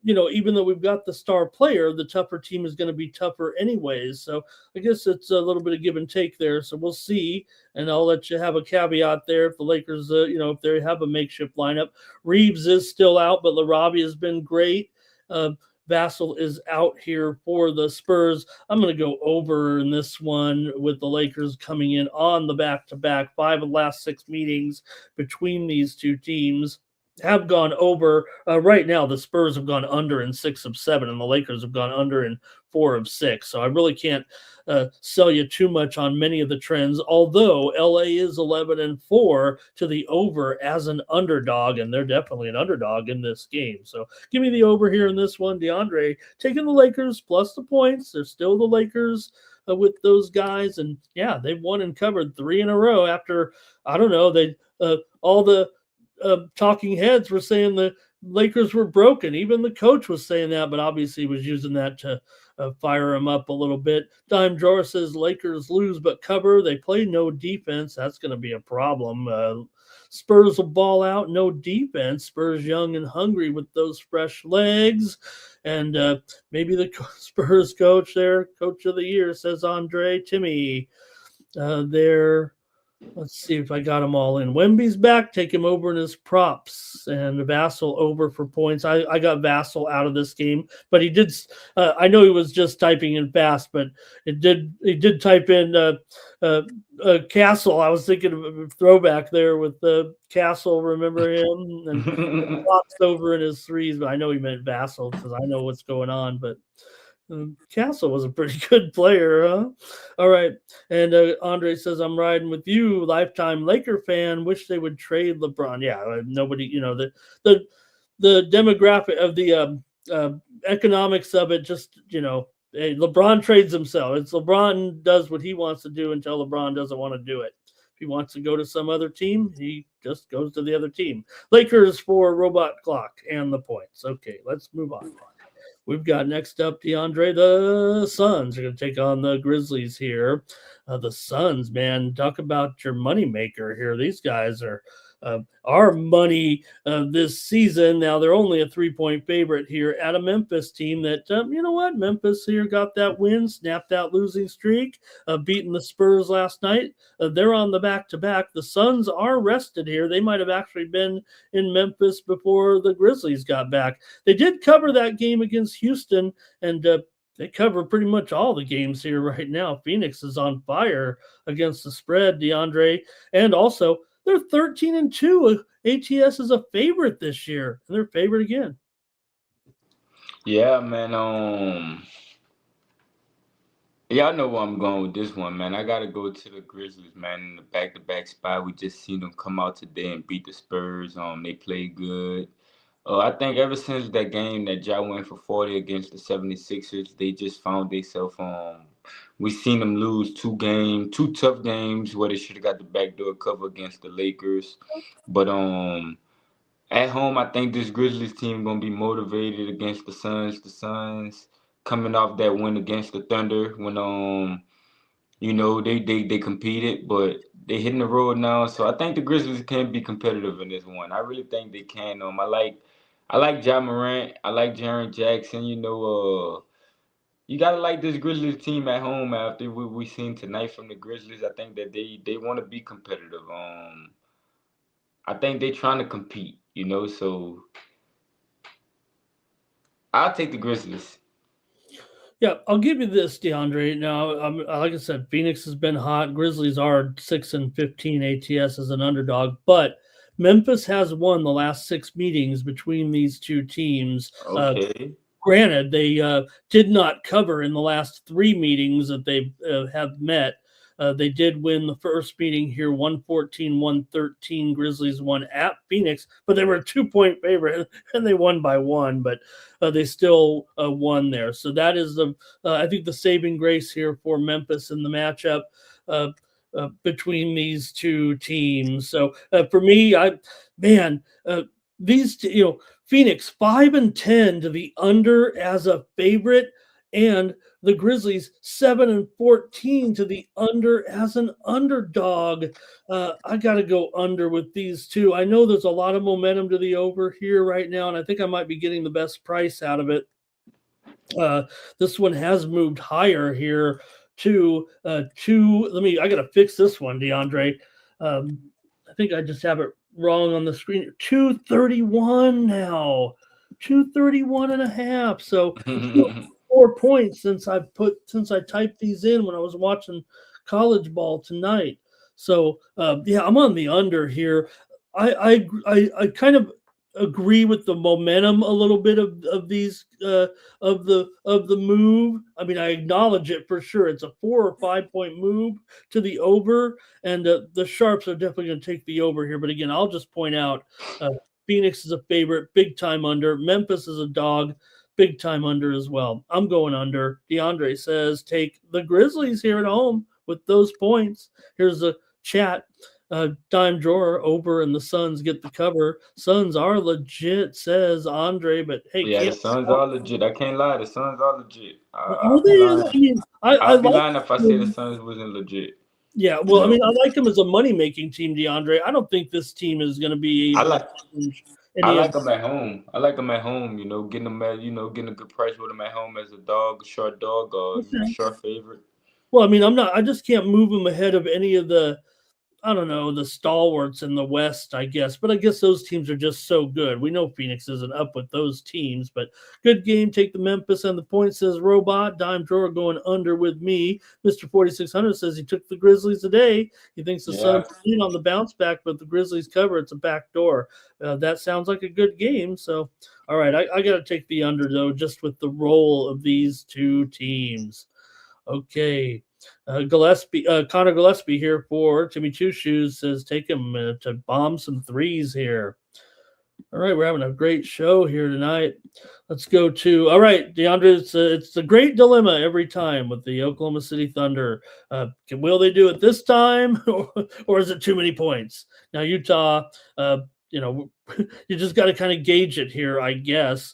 Even though we've got the star player, the tougher team is going to be tougher anyways. So I guess it's a little bit of give and take there. So we'll see, and I'll let you have a caveat there. If the Lakers, if they have a makeshift lineup, Reeves is still out, but Larabi has been great. Uh, Vassell is out here for the Spurs. I'm going to go over in this one with the Lakers coming in on the back-to-back. 5 of the last 6 meetings between these two teams have gone over. Right now, the Spurs have gone under in 6 of 7, and the Lakers have gone under in 4 of 6. So I really can't sell you too much on many of the trends, although LA is 11-4 to the over as an underdog, and they're definitely an underdog in this game. So give me the over here in this one. DeAndre taking the Lakers plus the points. They're still the Lakers with those guys, and yeah, they've won and covered 3 in a row after, I don't know, they all the talking heads were saying the Lakers were broken. Even the coach was saying that, but obviously he was using that to fire him up a little bit. Dime Drawer says Lakers lose but cover. They play no defense. That's going to be a problem. Spurs will ball out, no defense. Spurs young and hungry with those fresh legs. And maybe the Spurs coach there, coach of the year, says Andre Timmy. They're Let's see if I got them all in. Wemby's back. Take him over in his props, and Vassell over for points. I got Vassell out of this game, but he did. I know he was just typing in fast, but he did type in Castle. I was thinking of a throwback there with Castle. Remember him? And props over in his threes, but I know he meant Vassell because I know what's going on. But Castle was a pretty good player, huh? All right. And Andre says, I'm riding with you, lifetime Laker fan. Wish they would trade LeBron. Yeah, nobody, the demographic of the economics of it, just, hey, LeBron trades himself. It's LeBron does what he wants to do until LeBron doesn't want to do it. If he wants to go to some other team, he just goes to the other team. Lakers for robot clock and the points. Okay, let's move on. We've got next up, DeAndre, the Suns are going to take on the Grizzlies here. The Suns, man, talk about your moneymaker here. These guys are our money this season. Now, they're only a 3-point favorite here at a Memphis team that, you know what? Memphis here got that win, snapped that losing streak, beating the Spurs last night. They're on the back-to-back. The Suns are rested here. They might have actually been in Memphis before the Grizzlies got back. They did cover that game against Houston, and they cover pretty much all the games here right now. Phoenix is on fire against the spread, DeAndre, and also they're 13-2. ATS is a favorite this year, and they're favorite again. Yeah, man. Yeah, I know where I'm going with this one, man. I gotta go to the Grizzlies, man. In the back-to-back spot, we just seen them come out today and beat the Spurs. They played good. I think ever since that game that Ja went for 40 against the 76ers, they just found themselves. We seen them lose 2 tough games where they should have got the backdoor cover against the Lakers. But at home, I think this Grizzlies team gonna be motivated against the Suns. The Suns coming off that win against the Thunder when they competed, but they hitting the road now. So I think the Grizzlies can be competitive in this one. I really think they can. I like Ja Morant. I like Jaren Jackson. You gotta like this Grizzlies team at home after what we seen tonight from the Grizzlies. I think that they want to be competitive. I think they trying to compete. So I'll take the Grizzlies. Yeah, I'll give you this, DeAndre. Now, like I said, Phoenix has been hot. Grizzlies are 6-15 ATS as an underdog, but Memphis has won the last 6 meetings between these two teams. Okay. Granted, they did not cover in the last 3 meetings that they have met. They did win the first meeting here 114-113. Grizzlies won at Phoenix, but they were a 2-point favorite and they won by 1, but they still won there. So that is I think the saving grace here for Memphis in the matchup between these two teams. So for me, these Phoenix 5-10 to the under as a favorite, and the Grizzlies 7-14 to the under as an underdog. I got to go under with these two. I know there's a lot of momentum to the over here right now, and I think I might be getting the best price out of it. This one has moved higher here to two. I got to fix this one, DeAndre. I think I just have it wrong on the screen. 231 now. 231.5. So 4 points since I typed these in when I was watching college ball tonight. So I'm on the under here. I kind of agree with the momentum a little bit of these of the move. I mean, I acknowledge it for sure. It's a 4 or 5 point move to the over, and the Sharps are definitely going to take the over here. But again, I'll just point out Phoenix is a favorite, big time under. Memphis is a dog, big time under as well. I'm going under. DeAndre says take the Grizzlies here at home with those points. Here's the chat. Dime drawer over and the Suns get the cover. Suns are legit, says Andre, but hey, Yeah, the Suns are legit. I can't lie. The Suns are legit. Are they? I mean, I'd be lying if I said the Suns wasn't legit. Yeah, well, I mean, I like them as a money-making team, DeAndre. I don't think this team is going to be able to change I like them at home. I like them at home. Getting them at getting a good price with them at home as a dog, short dog, or short favorite. Well, I mean, I just can't move them ahead of any of the, I don't know, the stalwarts in the West, I guess. But I guess those teams are just so good. We know Phoenix isn't up with those teams, but good game. Take the Memphis and the point, says Robot. Dime drawer going under with me. Mr. 4600 says he took the Grizzlies today. He thinks the Suns lean on the bounce back, but the Grizzlies cover. It's a back door. That sounds like a good game. So, all right, I got to take the under, though, just with the role of these two teams. Okay. Connor Gillespie here for Timmy Two Shoes says take him to bomb some threes here. All right, we're having a great show here tonight. Let's go to, all right, DeAndre, it's a great dilemma every time with the Oklahoma City Thunder. Will they do it this time, or is it too many points? Now, Utah, you just got to kind of gauge it here, I guess.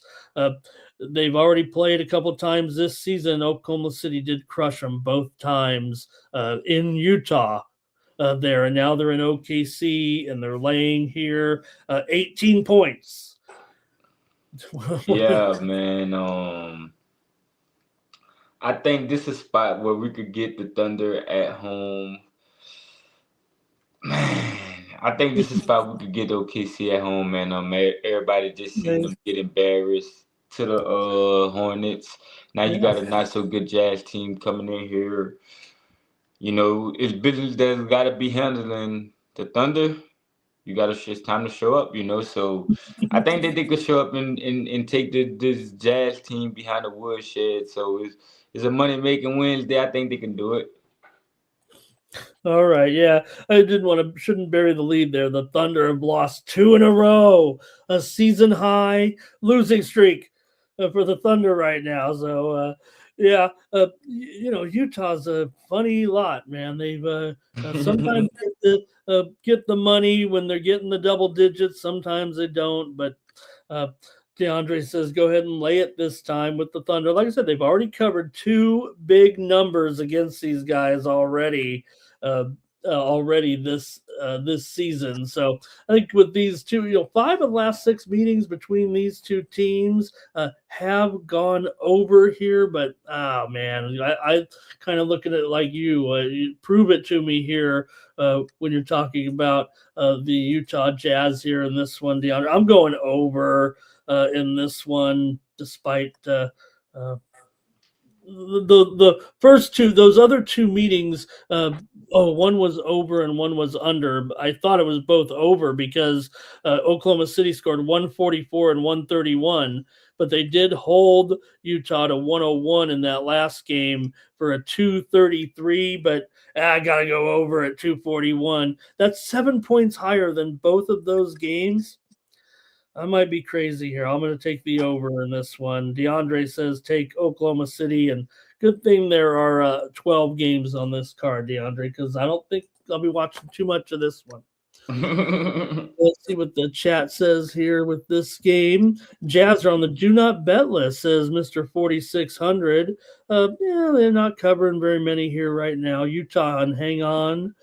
They've already played a couple times this season. Oklahoma City did crush them both times in Utah there. And now they're in OKC and they're laying here 18 points. Yeah, man. I think this is a spot where we could get the Thunder at home. Man, I think this is a spot we could get OKC at home, man. Everybody just seeing them get embarrassed to the Hornets. Now you got a not so good Jazz team coming in here. It's business that's got to be handling the Thunder. It's time to show up, So I think that they could show up and take this Jazz team behind the woodshed. So it's a money-making Wednesday. I think they can do it. All right, yeah. I shouldn't bury the lead there. The Thunder have lost 2 in a row, a season high losing streak for the Thunder right now. So, Utah's a funny lot, man. They've sometimes get the money when they're getting the double digits. Sometimes they don't. But DeAndre says, go ahead and lay it this time with the Thunder. Like I said, they've already covered 2 big numbers against these guys already. This season. So I think with these two, 5 of the last 6 meetings between these two teams have gone over here. But man, I kind of look at it like you prove it to me here when you're talking about the Utah Jazz here in this one, DeAndre. I'm going over in this one. despite the first two, those other two meetings, one was over and one was under. I thought it was both over because Oklahoma City scored 144 and 131, but they did hold Utah to 101 in that last game for a 233, but I got to go over at 241. That's 7 points higher than both of those games. I might be crazy here. I'm going to take the over in this one. DeAndre says take Oklahoma City, and good thing there are 12 games on this card, DeAndre, because I don't think I'll be watching too much of this one. Let's see what the chat says here with this game. Jazz are on the do not bet list, says Mr. 4600. Yeah, they're not covering very many here right now. Utah and hang on.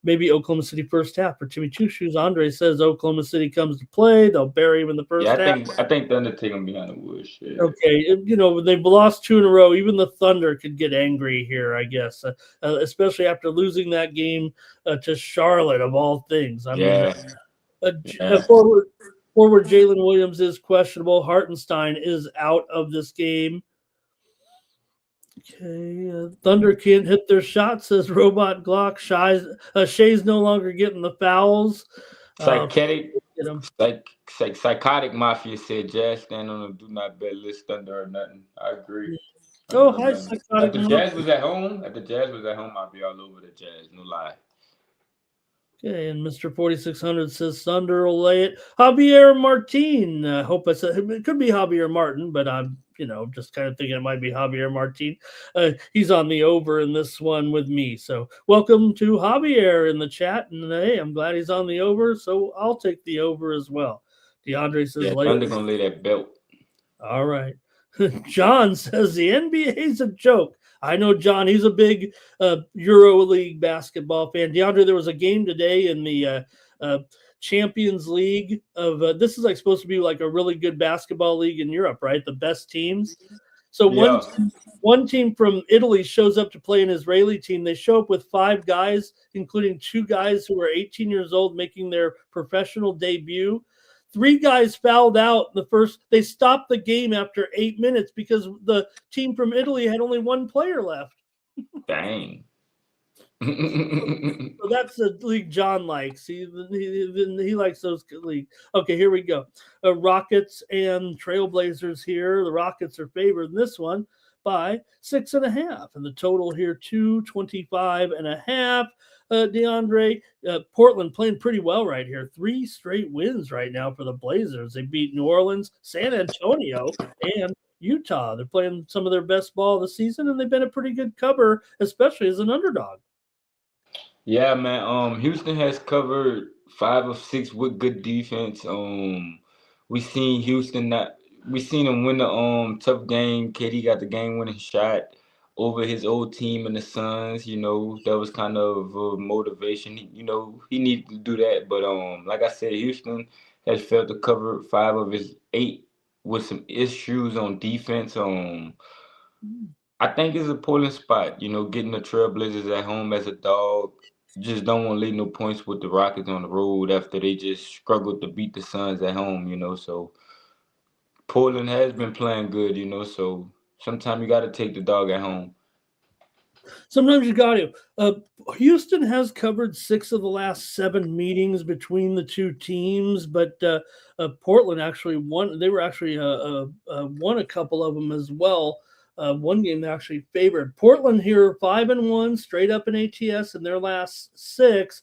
Maybe Oklahoma City first half for Timmy Two Shoes. Andre says Oklahoma City comes to play. They'll bury him in the first half. I think Thunder take him behind the woods. Yeah. Okay, they've lost 2 in a row. Even the Thunder could get angry here, I guess, especially after losing that game to Charlotte of all things. I mean, forward Jalen Williams is questionable. Hartenstein is out of this game. Okay, Thunder can't hit their shot, says Robot Glock. Shea's no longer getting the fouls. Psychotic Mafia said Jazz stand on a do not bet list, Thunder or nothing. I agree. Hi, Psychotic. If the Jazz was at home, I'd be all over the Jazz. No lie. Okay, and Mr. 4600 says Thunder will lay it. Javier Martin. I hope I said it could be Javier Martin, but I'm just kind of thinking it might be Javier Martin. He's on the over in this one with me. So welcome to Javier in the chat. And hey, I'm glad he's on the over. So I'll take the over as well. DeAndre says Thunder gonna lay that belt. All right. John says the NBA is a joke. I know John, he's a big EuroLeague basketball fan. DeAndre, there was a game today in the Champions League of this is supposed to be like a really good basketball league in Europe, right? The best teams. So one team from Italy shows up to play an Israeli team. They show up with 5 guys, including 2 guys who are 18 years old making their professional debut. 3 guys fouled out in the first. They stopped the game after 8 minutes because the team from Italy had only 1 player left. Dang. So that's the league John likes. He likes those leagues. Okay, here we go. Rockets and Trailblazers here. The Rockets are favored in this one by 6.5, and the total here 225.5. DeAndre, Portland playing pretty well right here. 3 straight wins right now for the Blazers. They beat New Orleans, San Antonio, and Utah. They're playing some of their best ball of the season, and they've been a pretty good cover, especially as an underdog. Yeah, man. Houston has covered 5 of 6 with good defense. We seen them win the tough game. KD got the game-winning shot over his old team and the Suns. That was kind of motivation. He needed to do that. But like I said, Houston has failed to cover 5 of his 8 with some issues on defense. I think it's a Portland spot. Getting the Trailblazers at home as a dog. Just don't want to leave no points with the Rockets on the road after they just struggled to beat the Suns at home. So Portland has been playing good. So sometimes you got to take the dog at home. Sometimes you got to. Houston has covered 6 of the last 7 meetings between the 2 teams, but Portland actually won. They were actually won a couple of them as well. One game they actually favored. Portland here 5-1 straight up in ATS in their last 6.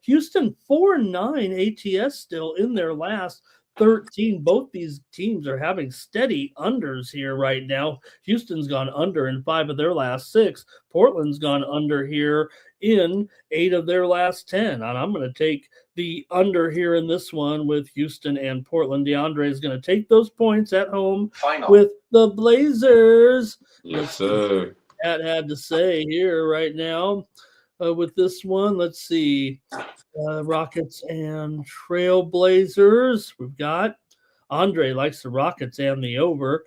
Houston 4-9 ATS still in their last 13. Both these teams are having steady unders here right now. Houston's gone under in 5 of their last 6. Portland's gone under here in 8 of their last 10. And I'm going to take the under here in this one with Houston and Portland. DeAndre is going to take those points at home with the Blazers. Yes, sir. That had to say here right now with this one. Let's see. Rockets and Trailblazers. We've got Andre likes the Rockets and the over.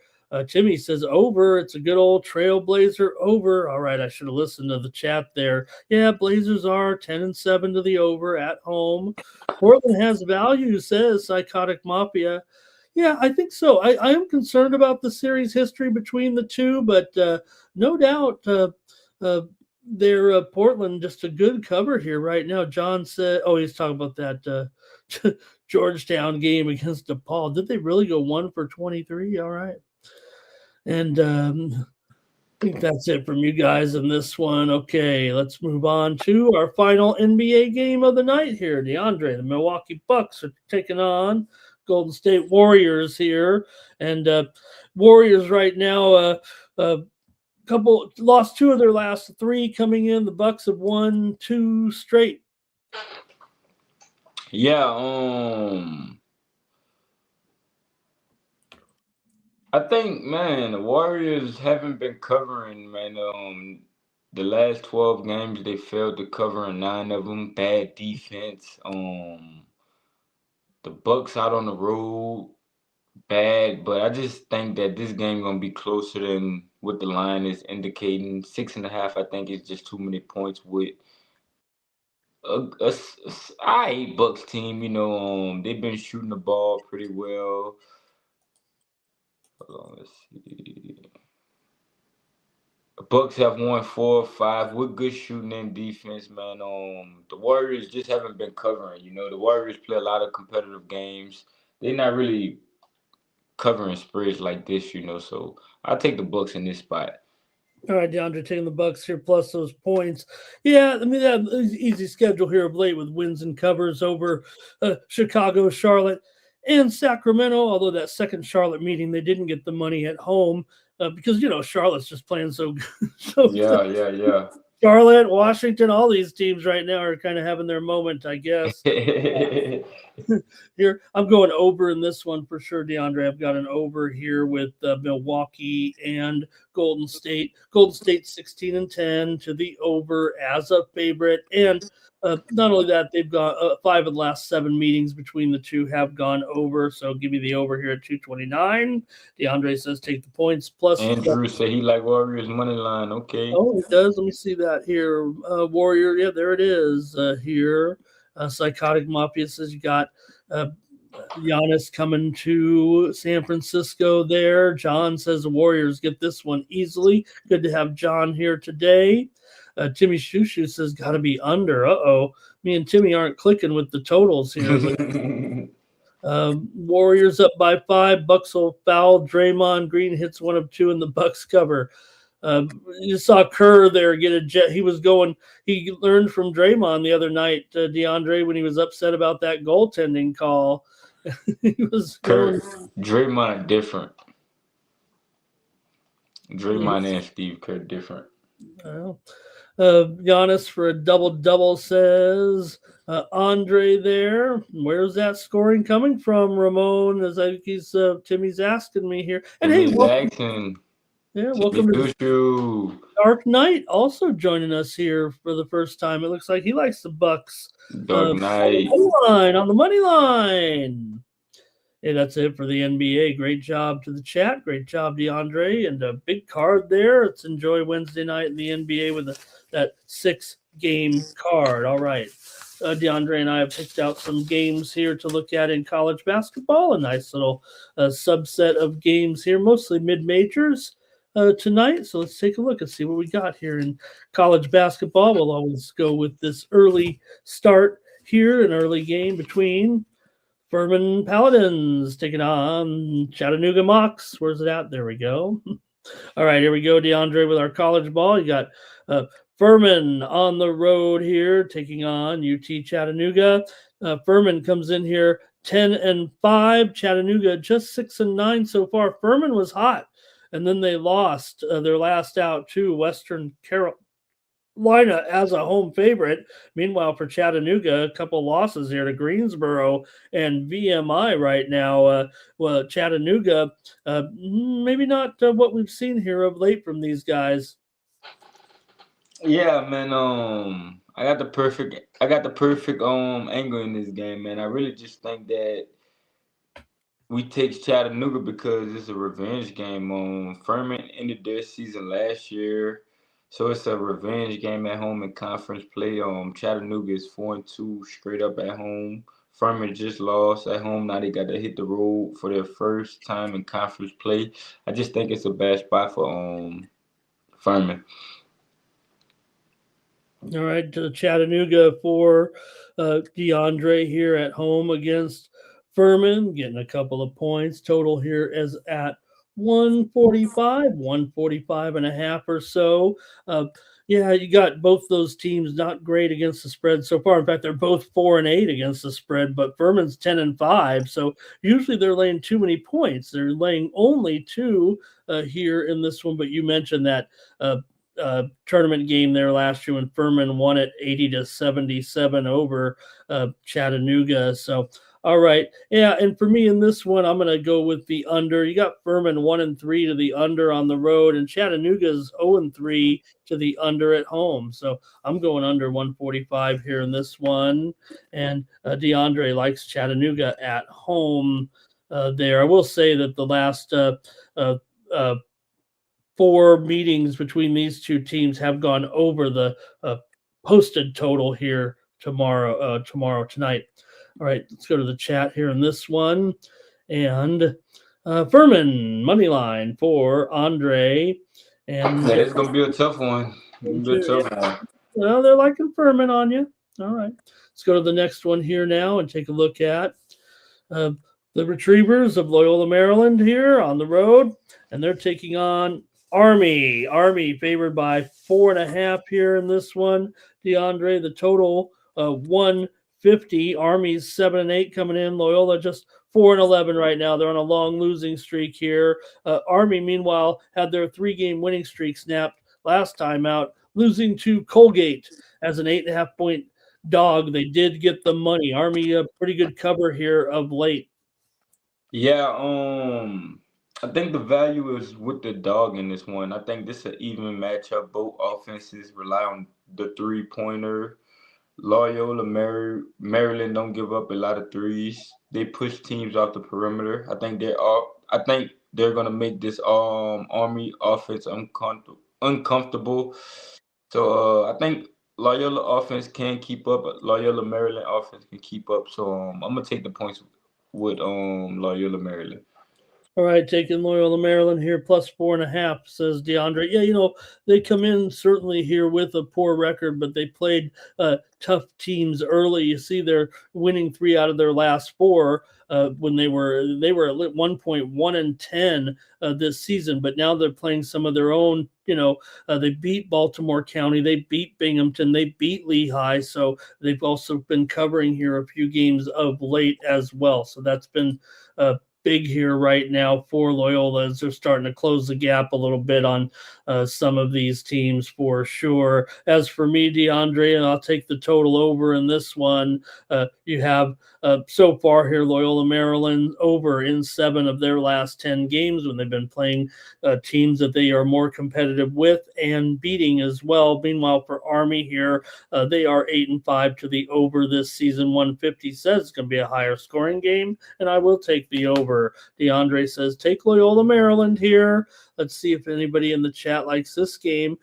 Timmy says over. It's a good old Trailblazer over. All right, I should have listened to the chat there. Yeah, Blazers are 10-7 to the over at home. Portland has value, says Psychotic Mafia. Yeah, I think so. I am concerned about the series history between the two, but no doubt uh, they're Portland just a good cover here right now. John said, "Oh, he's talking about that Georgetown game against DePaul. Did they really go 1 for 23? All right, and I think that's it from you guys in this one. Okay, let's move on to our final NBA game of the night here. DeAndre, the Milwaukee Bucks are taking on Golden State Warriors here, and Warriors right now, couple lost two of their last three coming in. The Bucks have won two straight. Yeah, I think, man, the Warriors haven't been covering, man. The last 12 games they failed to cover in 9 of them. Bad defense. The Bucks out on the road, bad, but I just think that this game gonna be closer than what the line is indicating. 6.5, I think, is just too many points with a Bucks team. They've been shooting the ball pretty well. Hold on, let's see. The Bucks have won 4 or 5 with good shooting and defense, man. The Warriors just haven't been covering. The Warriors play a lot of competitive games. They're not really covering spreads like this, So I'll take the Bucks in this spot. All right, DeAndre taking the Bucks here plus those points. Yeah, I mean that easy schedule here of late with wins and covers over Chicago, Charlotte, and Sacramento. Although that second Charlotte meeting, they didn't get the money at home because Charlotte's just playing so good. So Yeah. Charlotte, Washington, all these teams right now are kind of having their moment, I guess. Here, I'm going over in this one for sure, DeAndre. I've got an over here with Milwaukee and Golden State. Golden State 16-10 to the over as a favorite, and not only that, they've got 5 of the last 7 meetings between the two have gone over. So give me the over here at 229. DeAndre says take the points plus. Andrew said he like Warriors money line. Okay. Oh, it does. Let me see that here. Warrior. Yeah, there it is. Here, Psychotic Mafia says you got Giannis coming to San Francisco there. John says the Warriors get this one easily. Good to have John here today. Timmy Shushu says got to be under. Uh-oh. Me and Timmy aren't clicking with the totals here. Warriors up by 5. Bucks will foul. Draymond Green hits 1 of 2 in the Bucks cover. You saw Kerr there get a jet. He learned from Draymond the other night, DeAndre, when he was upset about that goaltending call. He was Draymond different. Draymond and Steve Kerr different. Giannis for a double-double says Andre there. Where's that scoring coming from, Ramon? As Timmy's asking me here. And hey, welcome. Yeah, welcome to Dark Knight also joining us here for the first time. It looks like he likes the Bucks. Dark Knight on the money line. Hey, that's it for the NBA. Great job to the chat. Great job, DeAndre. And a big card there. Let's enjoy Wednesday night in the NBA with that 6-game card. All right. DeAndre and I have picked out some games here to look at in college basketball. A nice little subset of games here, mostly mid-majors tonight. So let's take a look and see what we got here in college basketball. We'll always go with this early start here, an early game between Furman Paladins taking on Chattanooga Mocs. Where's it at? There we go. All right, here we go, DeAndre, with our college ball. You got Furman on the road here taking on UT Chattanooga. Furman comes in here 10-5. Chattanooga just 6-9 so far. Furman was hot, and then they lost their last out to Western Carolina as a home favorite. Meanwhile, for Chattanooga, a couple losses here to Greensboro and VMI right now. Chattanooga, maybe not what we've seen here of late from these guys. Yeah, man. I got the perfect angle in this game, man. I really just think that we take Chattanooga because it's a revenge game. Furman ended their season last year. So it's a revenge game at home in conference play. Chattanooga is 4-2 straight up at home. Furman just lost at home. Now they got to hit the road for their first time in conference play. I just think it's a bad spot for Furman. All right, to Chattanooga for DeAndre here at home against Furman, getting a couple of points. Total here is at 145 and a half or so. Yeah, you got both those teams not great against the spread so far. In fact, they're both 4-8 against the spread, but Furman's 10-5. So usually they're laying too many points. They're laying only two here in this one. But you mentioned that tournament game there last year when Furman won it 80-77 over Chattanooga. So, all right, yeah, and for me in this one, I'm going to go with the under. You got Furman 1-3 to the under on the road, and Chattanooga's 0-3 to the under at home. So I'm going under 145 here in this one, and DeAndre likes Chattanooga at home. There, I will say that the last four meetings between these two teams have gone over the posted total here tonight. All right, let's go to the chat here in this one. And Furman money line for Andre. And yeah, it's gonna be a tough one. Well, they're liking Furman on you. All right, let's go to the next one here now and take a look at the Retrievers of Loyola, Maryland here on the road, and they're taking on Army. Army favored by 4.5 here in this one. DeAndre, the total 150. Army's 7-8 coming in. Loyola just 4-11 right now. They're on a long losing streak here. Army, meanwhile, had their 3-game winning streak snapped last time out, losing to Colgate as an 8.5-point dog. They did get the money. Army a pretty good cover here of late. Yeah, I think the value is with the dog in this one. I think this is an even matchup. Both offenses rely on the 3-pointer. Loyola Maryland don't give up a lot of threes. They push teams off the perimeter. I think they're gonna make this Army offense uncomfortable. So I think Loyola offense can keep up. But Loyola Maryland offense can keep up. So I'm gonna take the points with Loyola Maryland. All right, taking Loyola Maryland here, plus 4.5, says DeAndre. Yeah, they come in certainly here with a poor record, but they played tough teams early. You see, they're winning 3 out of their last 4 when they were at one point 1-10 this season, but now they're playing some of their own. They beat Baltimore County, they beat Binghamton, they beat Lehigh, so they've also been covering here a few games of late as well. So that's been big here right now for Loyola as they're starting to close the gap a little bit on some of these teams for sure. As for me, DeAndre, and I'll take the total over in this one. You have so far here Loyola Maryland over in 7 of their last 10 games when they've been playing teams that they are more competitive with and beating as well. Meanwhile, for Army here, they are 8-5 to the over this season. 150 says it's going to be a higher scoring game, and I will take the over. DeAndre says, take Loyola Maryland here. Let's see if anybody in the chat likes this game.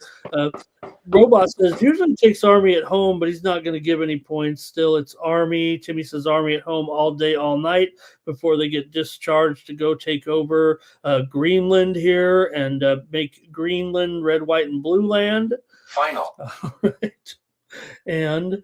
Robot says, usually takes Army at home, but he's not going to give any points. Still, it's Army. Timmy says, Army at home all day, all night before they get discharged to go take over Greenland here and make Greenland red, white, and blue land. Final. All right. And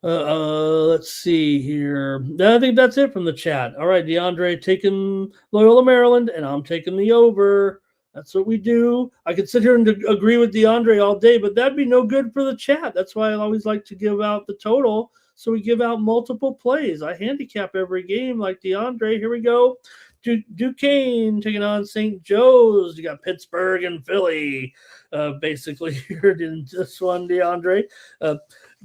let's see here. I think that's it from the chat. All right, DeAndre taking Loyola Maryland, and I'm taking the over. That's what we do. I could sit here and agree with DeAndre all day, but that'd be no good for the chat. That's why I always like to give out the total. So we give out multiple plays. I handicap every game like DeAndre. Here we go. Duquesne taking on St. Joe's. You got Pittsburgh and Philly basically here in this one, DeAndre.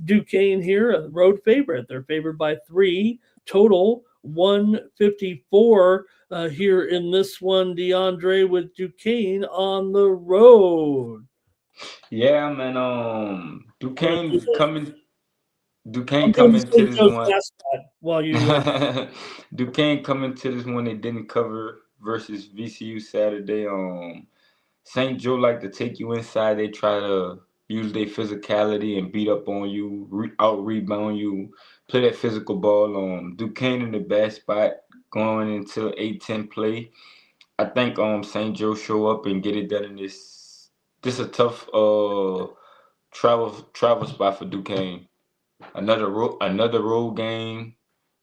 Duquesne here, a road favorite. They're favored by 3. Total 154 here in this one, DeAndre, with Duquesne on the road. Yeah, man. Duquesne coming to this one. While you Duquesne coming to this one, they didn't cover versus VCU Saturday. St. Joe like to take you inside. They try to use their physicality and beat up on you, out rebound you. play that physical ball. Duquesne in the bad spot going into 8-10 play. I think St. Joe show up and get it done in this. This a tough travel spot for Duquesne. Another road game,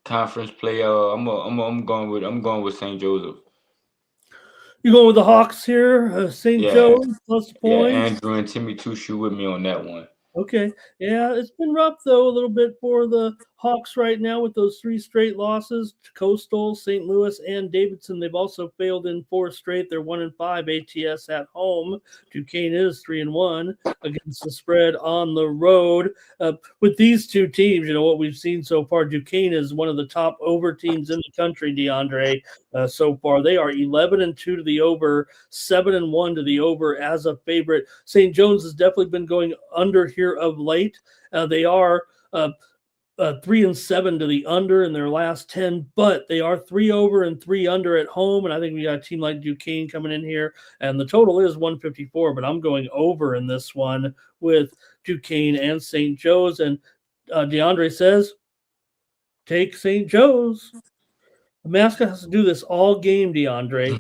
conference play. I'm going with St. Joseph. You going with the Hawks here? St. Yeah, Joe plus yeah. points. Andrew and Timmy Tushu with me on that one. Okay. Yeah, it's been rough though a little bit for the Hawks right now with those three straight losses to Coastal, St. Louis, and Davidson. They've also failed in four straight. They're 1-5 ATS at home. Duquesne is 3-1 against the spread on the road. With these two teams, what we've seen so far, Duquesne is one of the top over teams in the country, DeAndre. So far, they are 11-2 to the over, 7-1 to the over as a favorite. St. John's has definitely been going under here of late. They are 3-7 to the under in their last 10, but they are 3 over and 3 under at home. And I think we got a team like Duquesne coming in here, and the total is 154. But I'm going over in this one with Duquesne and St. Joe's. And DeAndre says, take St. Joe's. The mascot has to do this all game, DeAndre.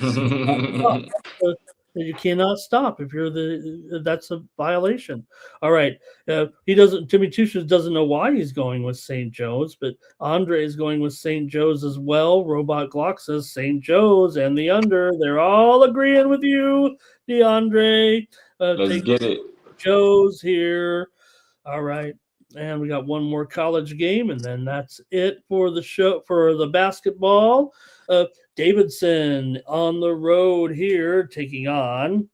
You cannot stop if you're that's a violation. All right. He doesn't, Timmy Tushus doesn't know why he's going with St. Joe's, but Andre is going with St. Joe's as well. Robot Glock says St. Joe's and the under. They're all agreeing with you, DeAndre. Let's get it. Joe's here. All right. And we got one more college game, and then that's it for the show for the basketball. Davidson on the road here, taking on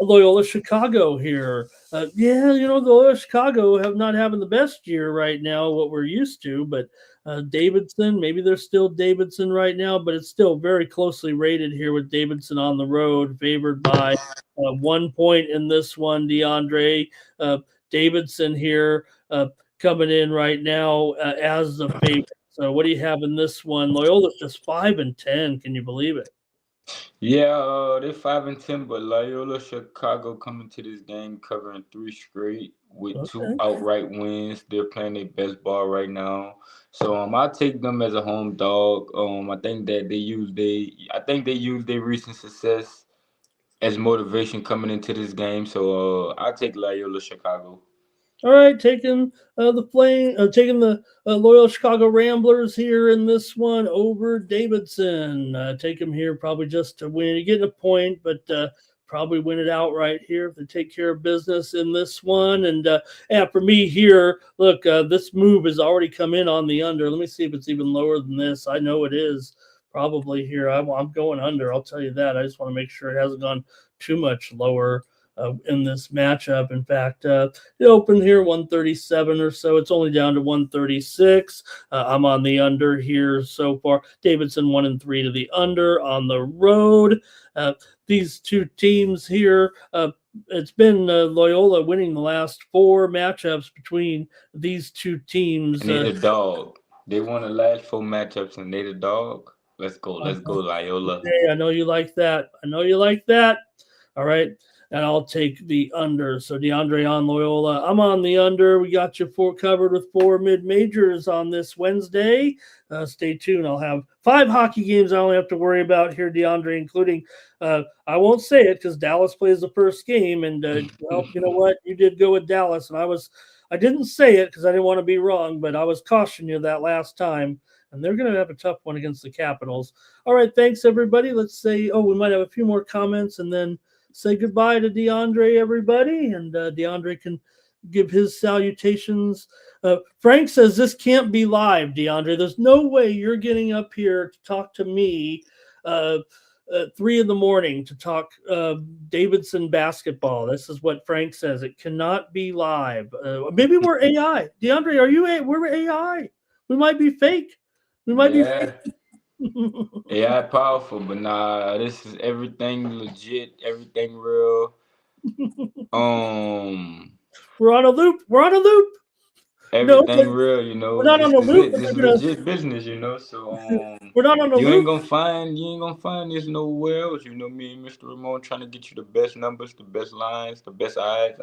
Loyola Chicago here. The Loyola Chicago have not having the best year right now, what we're used to, but Davidson, maybe they're still Davidson right now, but it's still very closely rated here with Davidson on the road, favored by 1 point in this one, DeAndre. Davidson here coming in right now as the favorite. So what do you have in this one? Loyola's just 5-10. Can you believe it? Yeah, they're 5-10, but Loyola Chicago coming to this game covering 3 straight with 2 outright wins. They're playing their best ball right now. So I take them as a home dog. I think that they use their recent success as motivation coming into this game. So I take Loyola Chicago. All right, taking the Loyal Chicago Ramblers here in this one over Davidson. Take them here probably just to win. You're getting a point, but probably win it outright here if they take care of business in this one. And for me here, look, this move has already come in on the under. Let me see if it's even lower than this. I know it is probably here. I'm going under. I'll tell you that. I just want to make sure it hasn't gone too much lower. In this matchup. In fact, it opened here 137 or so. It's only down to 136. I'm on the under here so far. Davidson 1-3 to the under on the road. These two teams here, it's been Loyola winning the last 4 matchups between these two teams. And they're the dog. They won the last 4 matchups, and they the dog. Let's go, Loyola. Okay, I know you like that. All right. And I'll take the under. So DeAndre on Loyola. I'm on the under. We got you covered with 4 mid-majors on this Wednesday. Stay tuned. I'll have 5 hockey games I only have to worry about here, DeAndre, including I won't say it because Dallas plays the first game. And well, you know what? You did go with Dallas, and I didn't say it because I didn't want to be wrong, but I was cautioning you that last time. And they're going to have a tough one against the Capitals. All right, thanks everybody. Let's say, we might have a few more comments, and then say goodbye to DeAndre, everybody, and DeAndre can give his salutations. Frank says this can't be live, DeAndre. There's no way you're getting up here to talk to me 3 in the morning to talk Davidson basketball. This is what Frank says. It cannot be live. Maybe we're AI. DeAndre, we're AI. We might be fake. We might be fake. Yeah, powerful, but nah, this is everything legit, everything real. We're on a loop. Everything real, We're not on a loop. This is legit business, So we're not on a loop. You ain't gonna find this nowhere else. Me and Mr. Ramon trying to get you the best numbers, the best lines, the best odds.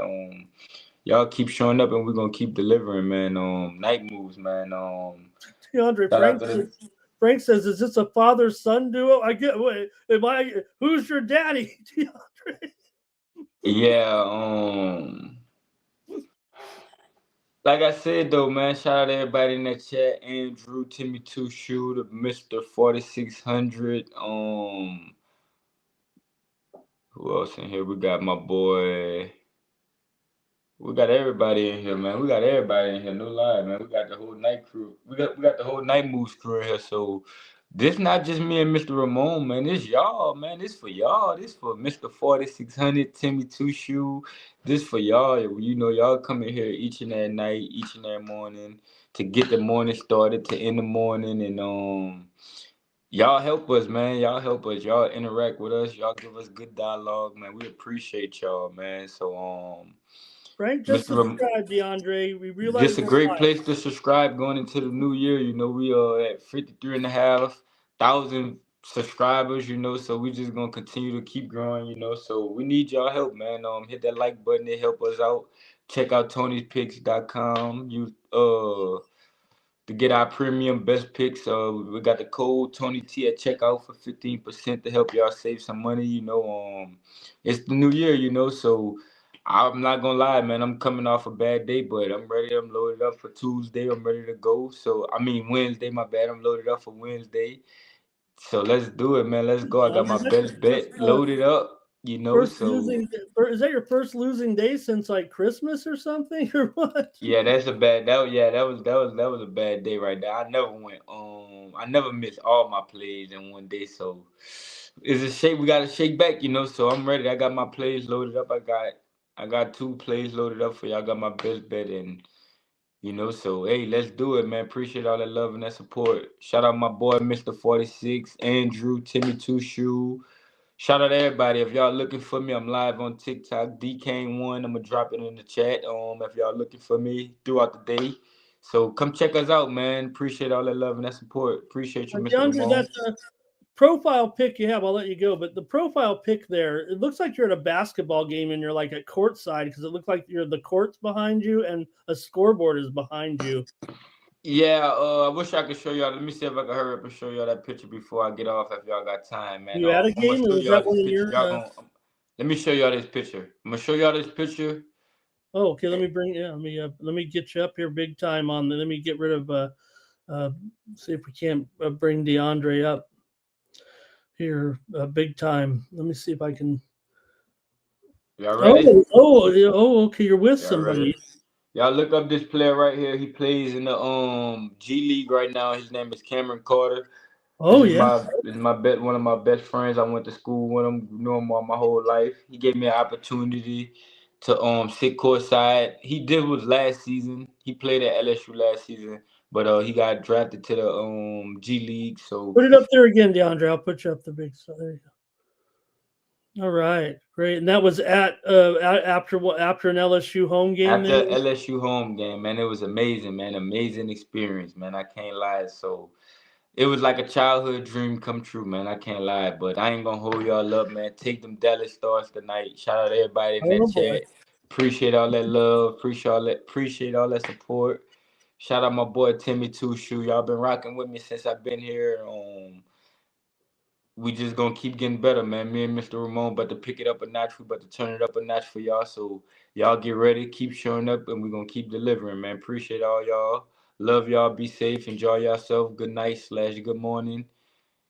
y'all keep showing up and we're gonna keep delivering, man. Night moves, man. DeAndre, Shout out to the Frank says, "Is this a father-son duo?" I get. Wait, who's your daddy, DeAndre? yeah. Like I said though, man, shout out to everybody in that chat. Andrew, Timmy Two Shoe, the Mr. 4600. Who else in here? We got my boy. We got everybody in here, man. We got everybody in here. No lie, man. We got the whole night crew. We got the whole night moves crew in here. So this not just me and Mr. Ramon, man. This y'all, man. This for y'all. This for Mr. 4600, Timmy Two Shoe. This for y'all. You know, y'all come in here each and every night, each and every morning to get the morning started, to end the morning, and y'all help us, man. Y'all help us. Y'all interact with us. Y'all give us good dialogue, man. We appreciate y'all, man. So Frank just Mr. subscribed, DeAndre. We realize This a great place to subscribe going into the new year. You know, we are at 53,500 subscribers, you know, so we just gonna continue to keep growing, you know. So we need y'all help, man. Hit that like button, it help us out. Check out Tony'sPicks.com. To get our premium best picks. We got the code Tony T at checkout for 15% to help y'all save some money. You know, it's the new year, you know, so I'm not gonna lie, man. I'm coming off a bad day, but I'm ready. I'm loaded up for Tuesday. I'm ready to go. So I mean Wednesday, my bad. I'm loaded up for Wednesday. So let's do it, man. Let's go. I got my best bet loaded up, you know. First So losing. Is that your first losing day since like Christmas or something, or what? yeah, that's a bad. That was a bad day right there. I never missed all my plays in one day. So it's a shake. We got to shake back, you know. So I'm ready. I got my plays loaded up. I got 2 plays loaded up for y'all. I got my best bet in, you know. So hey, let's do it, man. Appreciate all that love and that support. Shout out my boy Mr. 46, Andrew, Timmy Two Shoe. Shout out to everybody. If y'all looking for me, I'm live on TikTok, DK1. I'm gonna drop it in the chat. If y'all looking for me throughout the day. So come check us out, man. Appreciate all that love and that support. Appreciate you, Mr. DeAndre, Ramon. that's a profile pic you have. I'll let you go, but the profile pic there, it looks like you're at a basketball game and you're like at courtside because it looks like the court's behind you and a scoreboard is behind you. Yeah, I wish I could show y'all. Let me see if I can hurry up and show y'all that picture before I get off. If y'all got time, man. You at a I'm gonna game, show or is y'all that this one of picture. your? Let me show y'all this picture. I'm gonna show y'all this picture. Oh, okay. Let me get you up here big time on. Let me get rid of. See if we can't bring DeAndre up here big time. Let me see if I can. Y'all ready? Okay. You're with Y'all somebody. ready? Y'all look up this player right here. He plays in the G League right now. His name is Cameron Carter. Oh yeah. This is my one of my best friends. I went to school with him, knew him all my whole life. He gave me an opportunity to sit courtside. He did was last season. He played at LSU last season, but he got drafted to the G League. So Put it up there again, DeAndre. I'll put you up the big. So there you go. All right, great. And that was after an LSU home game. after Then LSU home game, man, it was amazing, man. Amazing experience, man. I can't lie. So it was like a childhood dream come true, man. I can't lie, but I ain't gonna hold y'all up, man. Take them Dallas Stars tonight. Shout out to everybody in that oh boy. chat. Appreciate all that love. Appreciate all that support. Shout out my boy Timmy Two Shoe. Y'all been rocking with me since I've been here. We just gonna keep getting better, man. Me and Mr. Ramon about to pick it up a notch. We about to turn it up a notch for y'all. So y'all get ready, keep showing up, and we're gonna keep delivering, man. Appreciate all y'all. Love y'all. Be safe. Enjoy yourself. Good night / good morning.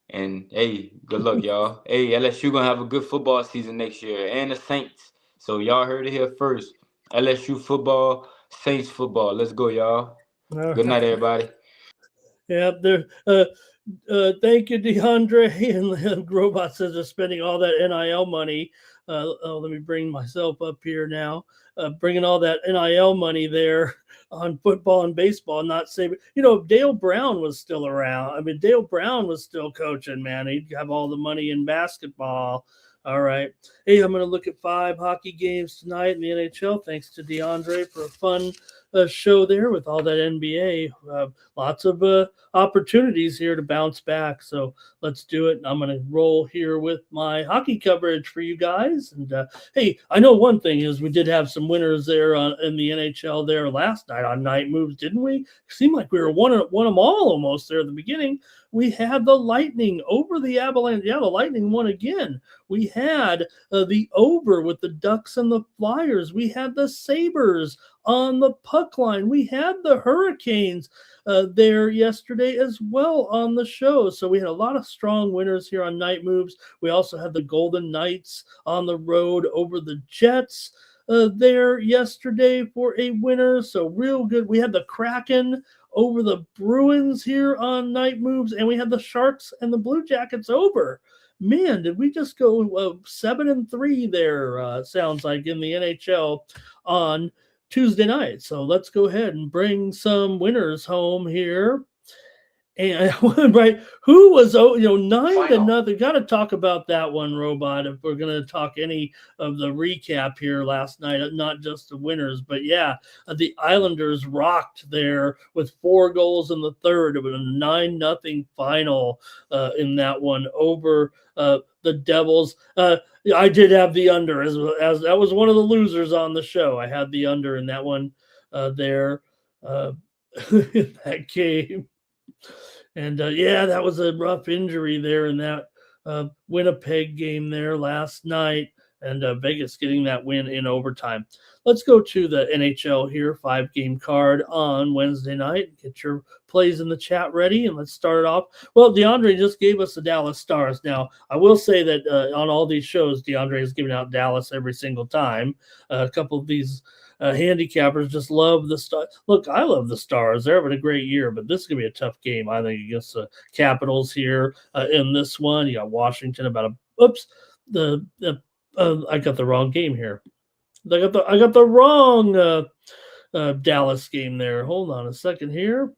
And hey, good luck, y'all. Hey, LSU gonna have a good football season next year, and the Saints. So y'all heard it here first. LSU football, Saints football. Let's go, y'all. All Good night, right. everybody. Yeah, there. Thank you, DeAndre. And Robot says they're spending all that NIL money. Let me bring myself up here now. Bringing all that NIL money there on football and baseball, not saving. Dale Brown was still around. I mean, Dale Brown was still coaching, man. He'd have all the money in basketball. All right. Hey, I'm going to look at 5 hockey games tonight in the NHL. Thanks to DeAndre for a fun show there with all that NBA. Lots of opportunities here to bounce back. So let's do it. I'm going to roll here with my hockey coverage for you guys. And hey, I know one thing is we did have some winners there in the NHL there last night on Night Moves, didn't we? It seemed like we were one of them all almost there at the beginning. We had the Lightning over the Avalanche. Yeah, the Lightning won again. We had the over with the Ducks and the Flyers. We had the Sabres on the puck line. We had the Hurricanes there yesterday as well on the show. So we had a lot of strong winners here on Night Moves. We also had the Golden Knights on the road over the Jets there yesterday for a winner. So real good. We had the Kraken over the Bruins here on Night Moves, and we had the Sharks and the Blue Jackets over. Man, did we just go 7-3 there, sounds like, in the NHL on Tuesday night. So let's go ahead and bring some winners home here. And right, who was 9-0? Got to talk about that one, Robot. If we're going to talk any of the recap here last night, not just the winners, but yeah, the Islanders rocked there with 4 goals in the third. It was a 9-0 final in that one over the Devils. I did have the under as that was one of the losers on the show. I had the under in that one there in that game. And yeah, that was a rough injury there in that Winnipeg game there last night. And Vegas getting that win in overtime. Let's go to the NHL here, 5-game card on Wednesday night. Get your plays in the chat ready, and let's start it off. Well, DeAndre just gave us the Dallas Stars. Now, I will say that on all these shows, DeAndre has given out Dallas every single time. A couple of these handicappers just love the Stars. Look, I love the Stars. They're having a great year, but this is going to be a tough game, I think, against the Capitals here in this one. You got Washington I got the wrong game here. I got the wrong Dallas game there. Hold on a second here.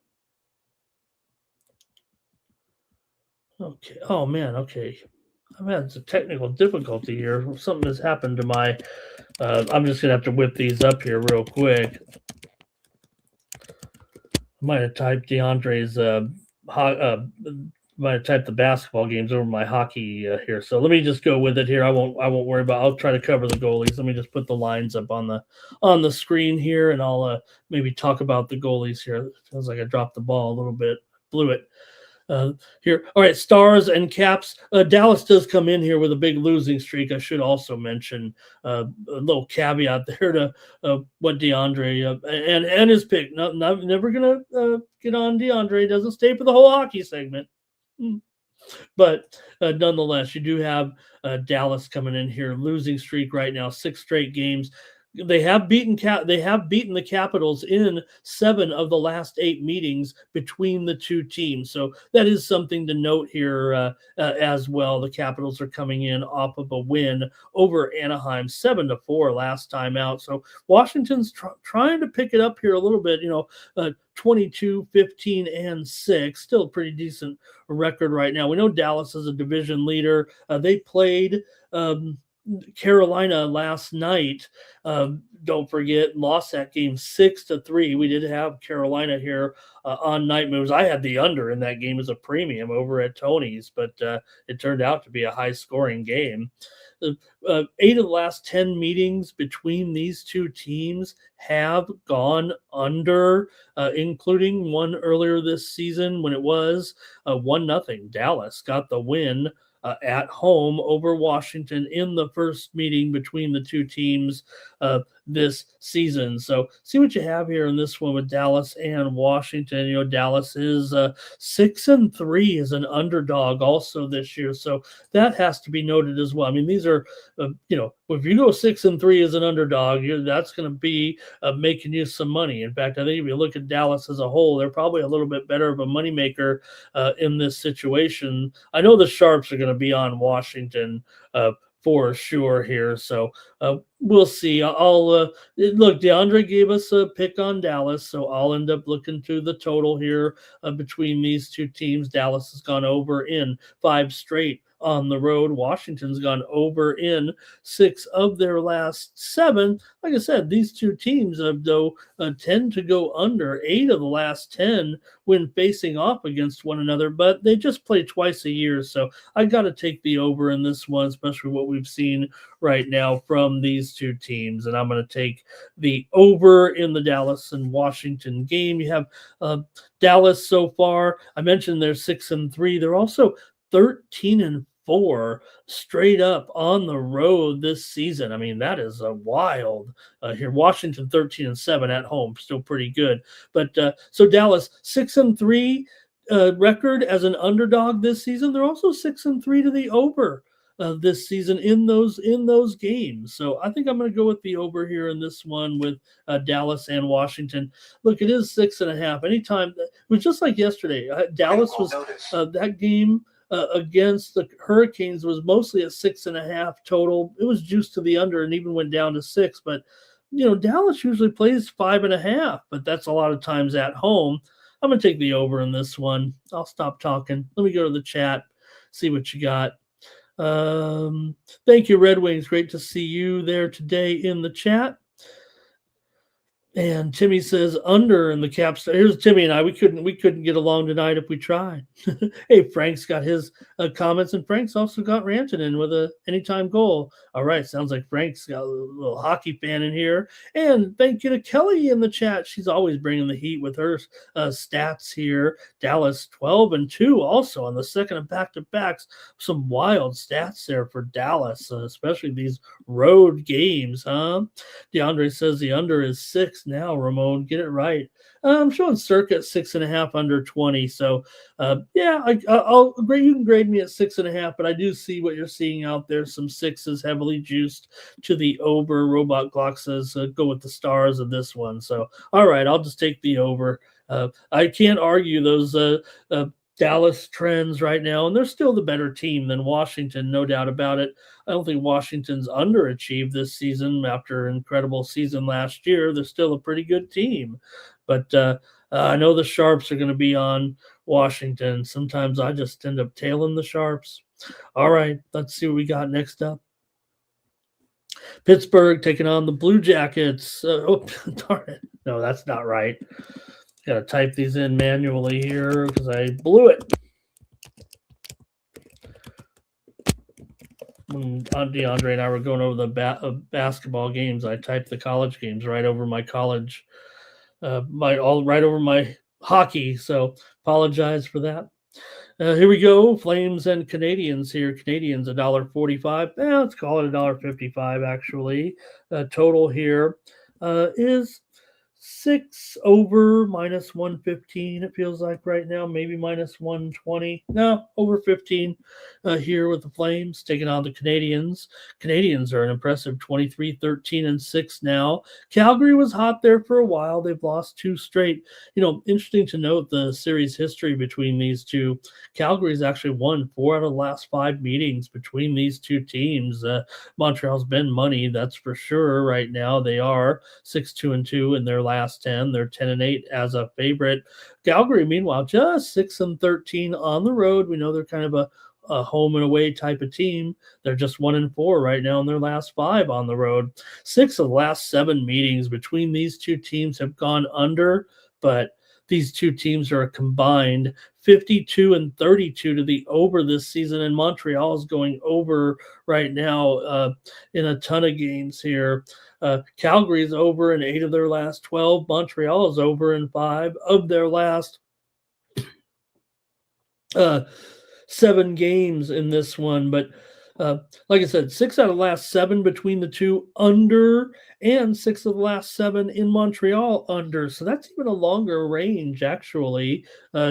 Okay. Oh man. Okay. I've had some technical difficulty here. Something has happened to my. I'm just gonna have to whip these up here real quick. I might have typed DeAndre's might have typed the basketball games over my hockey here. So let me just go with it here. I won't worry about. I'll try to cover the goalies. Let me just put the lines up on the screen here, and I'll maybe talk about the goalies here. It feels like I dropped the ball a little bit, blew it. Here, all right, Stars and Caps. Dallas does come in here with a big losing streak. I should also mention a little caveat there to what DeAndre and his pick. Never gonna get on DeAndre. Doesn't stay for the whole hockey segment. But nonetheless, you do have Dallas coming in here, losing streak right now, 6 straight games. They have beaten the Capitals in 7 of the last 8 meetings between the two teams. So that is something to note here as well. The Capitals are coming in off of a win over Anaheim, 7-4 last time out. So Washington's trying to pick it up here a little bit. 22, 15, and 6. Still a pretty decent record right now. We know Dallas is a division leader. They played Carolina last night. Don't forget, lost that game 6-3. We did have Carolina here on Night Moves. I had the under in that game as a premium over at Tony's, but it turned out to be a high-scoring game. 8 of the last 10 meetings between these two teams have gone under, including one earlier this season when it was 1-0. Dallas got the win at home over Washington in the first meeting between the two teams this season. So see what you have here in this one with Dallas and Washington. Dallas is 6-3 as an underdog also this year. So that has to be noted as well. I mean, these are, if you go 6-3 as an underdog, that's going to be making you some money. In fact, I think if you look at Dallas as a whole, they're probably a little bit better of a moneymaker in this situation. I know the Sharps are going to be on Washington for sure here. So We'll see. I'll look. DeAndre gave us a pick on Dallas, so I'll end up looking to the total here between these two teams. Dallas has gone over in 5 straight on the road. Washington's gone over in 6 of their last 7. Like I said, these two teams though tend to go under 8 of the last 10 when facing off against one another, but they just play twice a year, so I got to take the over in this one, especially what we've seen right now from these two teams. And I'm going to take the over in the Dallas and Washington game. You have Dallas so far. I mentioned they're 6-3. They're also 13-4 straight up on the road this season. I mean, that is a wild here. Washington 13-7 at home, still pretty good. But so Dallas 6-3 record as an underdog this season. They're also 6-3 to the over this season in those games. So I think I'm going to go with the over here in this one with Dallas and Washington. Look, it is 6.5. Anytime it was just like yesterday. Dallas was that game against the Hurricanes was mostly at 6.5 total. It was juiced to the under and even went down to 6. But Dallas usually plays 5.5, but that's a lot of times at home. I'm going to take the over in this one. I'll stop talking. Let me go to the chat, see what you got. Thank you, Red Wings. Great to see you there today in the chat. And Timmy says under in the Caps. Here's Timmy and I. We couldn't get along tonight if we tried. Hey, Frank's got his comments, and Frank's also got Rantanen with a anytime goal. All right, sounds like Frank's got a little hockey fan in here. And thank you to Kelly in the chat. She's always bringing the heat with her stats here. Dallas 12-2, also on the second of back-to-backs. Some wild stats there for Dallas, especially these road games, huh? DeAndre says the under is 6 now. Ramon, get it right. I'm showing circa 6.5 under 20. So yeah, I'll agree. You can grade me at 6.5, but I do see what you're seeing out there. Some 6s heavily juiced to the over. Robot Glock says go with the stars of this one. So all right, I'll just take the over. I can't argue those Dallas trends right now, and they're still the better team than Washington, no doubt about it. I don't think Washington's underachieved this season after an incredible season last year. They're still a pretty good team, but I know the Sharps are going to be on Washington. Sometimes I just end up tailing the Sharps. All right, let's see what we got next up. Pittsburgh taking on the Blue Jackets. Oh, darn it. No, that's not right. Got to type these in manually here because I blew it. When DeAndre and I were going over the basketball games, I typed the college games right over my college, right over my hockey. So apologize for that. Here we go. Flames and Canadians here. Canadians $1.45. Let's call it $1.55 actually. Total here is 6 over minus 115. It feels like right now, maybe minus 120. No, over 15 here with the Flames taking on the Canadians. Canadians are an impressive 23-13-6 now. Calgary was hot there for a while. They've lost 2 straight. Interesting to note the series history between these two. Calgary's actually won 4 out of the last 5 meetings between these two teams. Montreal's been money, that's for sure. Right now, they are 6-2-2 in their last 10. They're 10-8 as a favorite. Calgary, meanwhile, just 6-13 on the road. We know they're kind of a home and away type of team. They're just 1-4 right now in their last 5 on the road. 6 of the last 7 meetings between these two teams have gone under, but these two teams are a combined 52-32 to the over this season, and Montreal is going over right now in a ton of games here. Calgary's over in 8 of their last 12. Montreal is over in 5 of their last 7 games in this one. But like I said, 6 out of the last 7 between the two under, and 6 of the last 7 in Montreal under. So that's even a longer range actually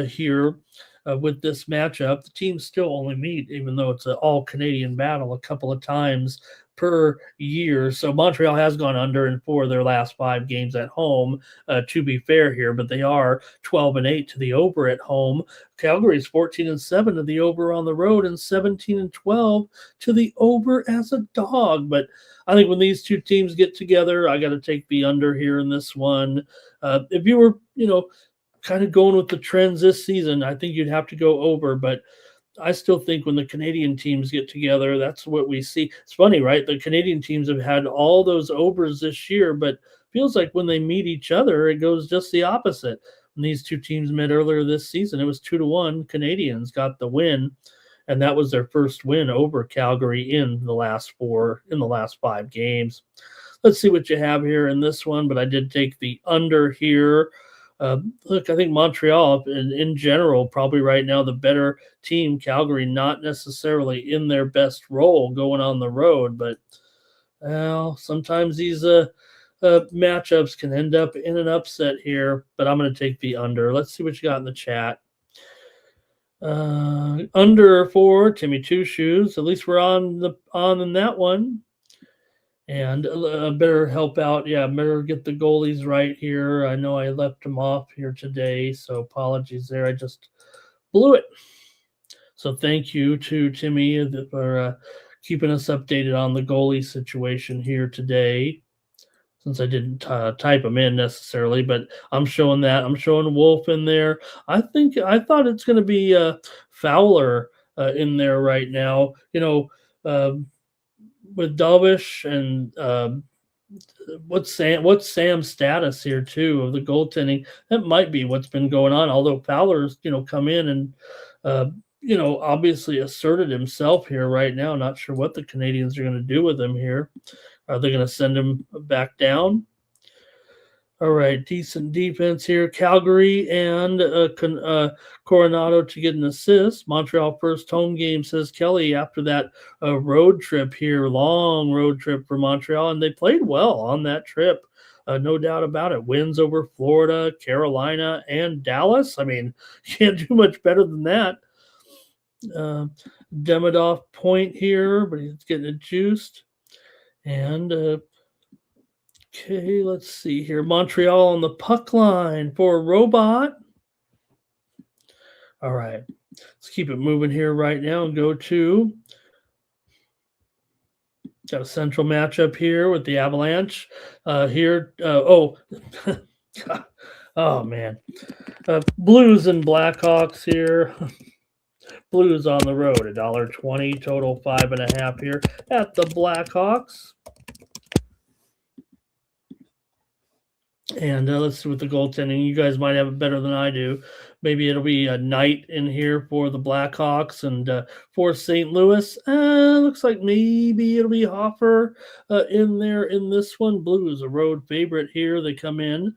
here. with this matchup. The teams still only meet, even though it's an all-Canadian battle, a couple of times per year. So Montreal has gone under in 4 of their last 5 games at home, to be fair here, but they are 12-8 to the over at home. Calgary's 14-7 to the over on the road and 17-12 to the over as a dog. But I think when these two teams get together, I got to take the under here in this one. If you were, kind of going with the trends this season, I think you'd have to go over, but I still think when the Canadian teams get together, that's what we see. It's funny, right? The Canadian teams have had all those overs this year, but feels like when they meet each other, it goes just the opposite. When these two teams met earlier this season, it was 2-1. Canadians got the win, and that was their first win over Calgary in the last 5 games. Let's see what you have here in this one, but I did take the under here. Look, I think Montreal, in general, probably right now the better team. Calgary not necessarily in their best role going on the road, but sometimes these matchups can end up in an upset here. But I'm going to take the under. Let's see what you got in the chat. Under for Timmy Two Shoes. At least we're on in that one. And better help out. Yeah, better get the goalies right here. I know I left them off here today, so apologies there. I just blew it. So thank you to Timmy for keeping us updated on the goalie situation here today. Since I didn't type them in necessarily, but I'm showing that. I'm showing Wolf in there. I thought it's going to be Fowler in there right now. With Dalvish and what's Sam's status here too of the goaltending? That might be what's been going on. Although Fowler's come in and obviously asserted himself here right now. Not sure what the Canadians are going to do with him here. Are they going to send him back down? All right, decent defense here. Calgary and Coronado to get an assist. Montreal first home game, says Kelly, after that road trip here, long road trip for Montreal, and they played well on that trip. No doubt about it. Wins over Florida, Carolina, and Dallas. I mean, you can't do much better than that. Demidov point here, but he's getting it juiced. And okay, let's see here. Montreal on the puck line for Robot. All right, let's keep it moving here right now and go to. Got a central matchup here with the Avalanche. Oh man. Blues and Blackhawks here. Blues on the road, $1.20, total 5.5 here at the Blackhawks. And let's see with the goaltending. You guys might have it better than I do. Maybe it'll be a Knight in here for the Blackhawks and for St. Louis. Looks like maybe it'll be Hoffer in there in this one. Blues, a road favorite here. They come in.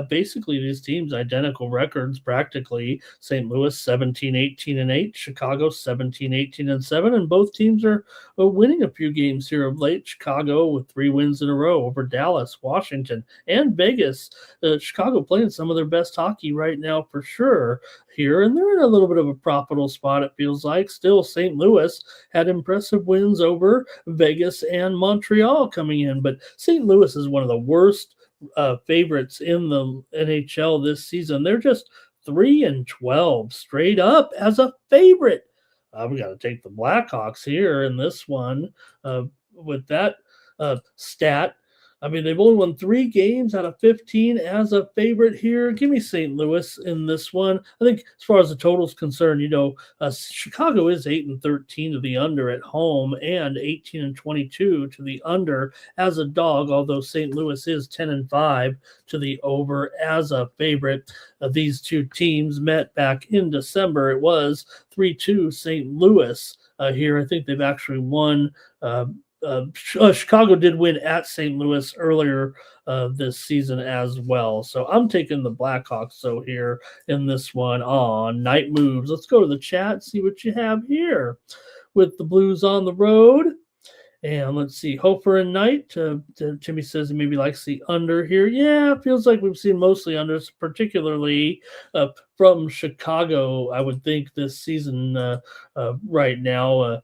Basically, these teams identical records practically. St. Louis 17-18-8. Chicago 17-18-7. And both teams are winning a few games here of late. Chicago with 3 wins in a row over Dallas, Washington, and Vegas. Chicago playing some of their best hockey right now for sure here, and they're in a little bit of a profitable spot, it feels like. Still, St. Louis had impressive wins over Vegas and Montreal coming in, but St. Louis is one of the worst favorites in the NHL this season. They're just 3-12 straight up as a favorite. We got to take the Blackhawks here in this one with that stat. I mean, they've only won 3 games out of 15 as a favorite here. Give me St. Louis in this one. I think as far as the total is concerned, Chicago is 8-13 to the under at home and 18-22 to the under as a dog, although St. Louis is 10-5 to the over as a favorite. These two teams met back in December. It was 3-2 St. Louis here. I think they've actually won Chicago did win at St. Louis earlier this season as well. So I'm taking the Blackhawks so here in this one on Night Moves. Let's go to the chat, see what you have here with the Blues on the road And let's see, Hofer and Knight. Timmy says he maybe likes the under here. Yeah, it feels like we've seen mostly unders, particularly from Chicago, I would think, this season right now.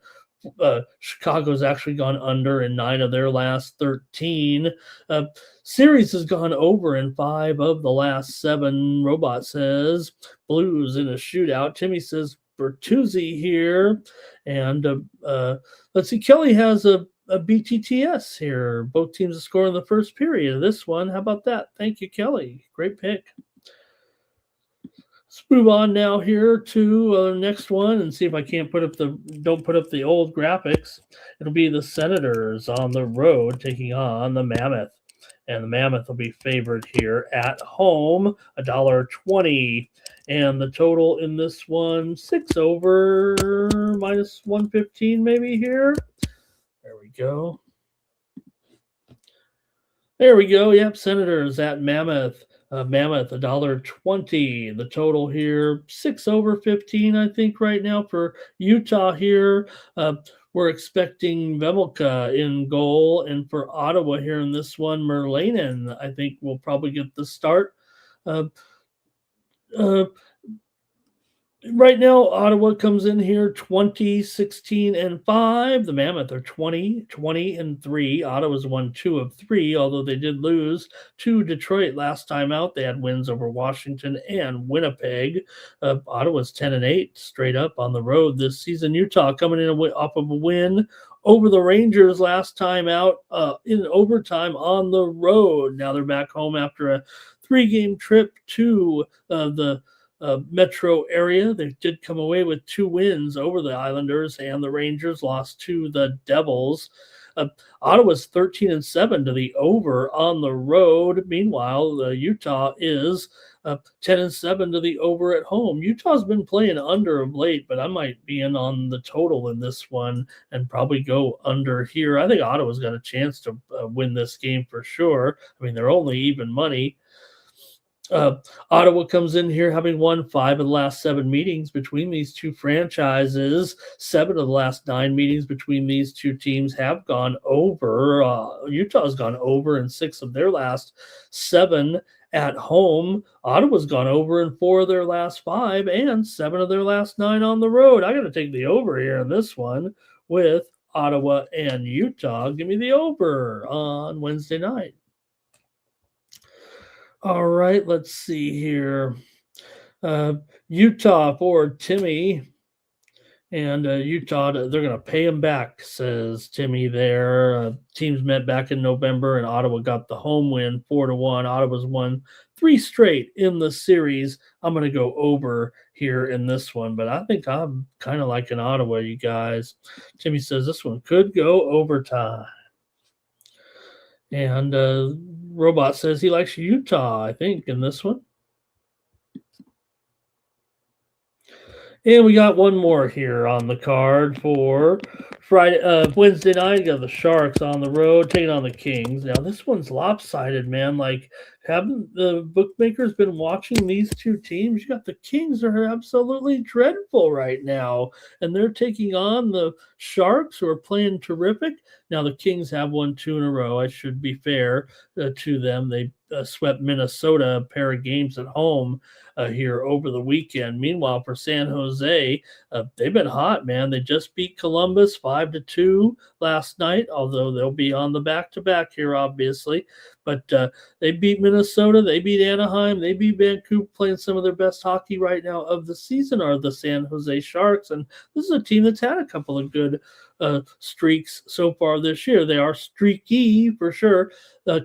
Chicago's actually gone under in 9 of their last 13. Series has gone over in 5 of the last 7. Robot says Blues in a shootout. Timmy says Bertuzzi here. And let's see, Kelly has a BTTS here. Both teams score in the first period of this one. How about that? Thank you, Kelly. Great pick. Let's move on now here to the next one and see if I can't don't put up the old graphics. It'll be the Senators on the road taking on the Mammoth. And the Mammoth will be favored here at home, $1.20. And the total in this one, 6 over minus 115 maybe here. There we go. There we go. Yep, Senators at Mammoth. Mammoth, $1.20. The total here, 6 over 15, I think, right now for Utah here. We're expecting Vemelka in goal. And for Ottawa here in this one, Merlanen, I think, will probably get the start. Right now, Ottawa comes in here 20, 16, and 5. The Mammoth are 20, 20, and 3. Ottawa's won 2 of 3, although they did lose to Detroit last time out. They had wins over Washington and Winnipeg. Ottawa's 10 and 8 straight up on the road this season. Utah coming in off of a win over the Rangers last time out in overtime on the road. Now they're back home after a 3-game trip to the metro area. They did come away with 2 wins over the Islanders, and the Rangers lost to the Devils. Ottawa's 13 and 7 to the over on the road. Meanwhile, Utah is 10 and 7 to the over at home. Utah's been playing under of late, but I might be in on the total in this one and probably go under here. I think Ottawa's got a chance to win this game for sure. I mean, they're only even money. Ottawa comes in here having won 5 of the last 7 meetings between these two franchises. 7 of the last 9 meetings between these two teams have gone over. Utah's gone over in 6 of their last 7 at home. Ottawa's gone over in 4 of their last 5 and 7 of their last 9 on the road. I got to take the over here in this one with Ottawa and Utah. Give me the over on Wednesday night. All right, let's see here. Utah for Timmy. And Utah, they're going to pay him back, says Timmy there. Teams met back in November, and Ottawa got the home win 4-1. Ottawa's won 3 straight in the series. I'm going to go over here in this one, but I think I'm kind of like in Ottawa, you guys. Timmy says this one could go overtime. And Robot says he likes Utah, I think, in this one. And we got one more here on the card for Wednesday night. You got the Sharks on the road taking on the Kings. Now, this one's lopsided, man. Like, haven't the bookmakers been watching these two teams? You got the Kings are absolutely dreadful right now, and they're taking on the Sharks, who are playing terrific. Now, the Kings have won 2 in a row. I should be fair to them. They swept Minnesota a pair of games at home here over the weekend. Meanwhile, for San Jose, they've been hot, man. They just beat Columbus 5-2 last night, although they'll be on the back-to-back here, obviously. But they beat Minnesota, they beat Anaheim, they beat Vancouver, playing some of their best hockey right now of the season are the San Jose Sharks. And this is a team that's had a couple of good streaks so far this year. They are streaky for sure.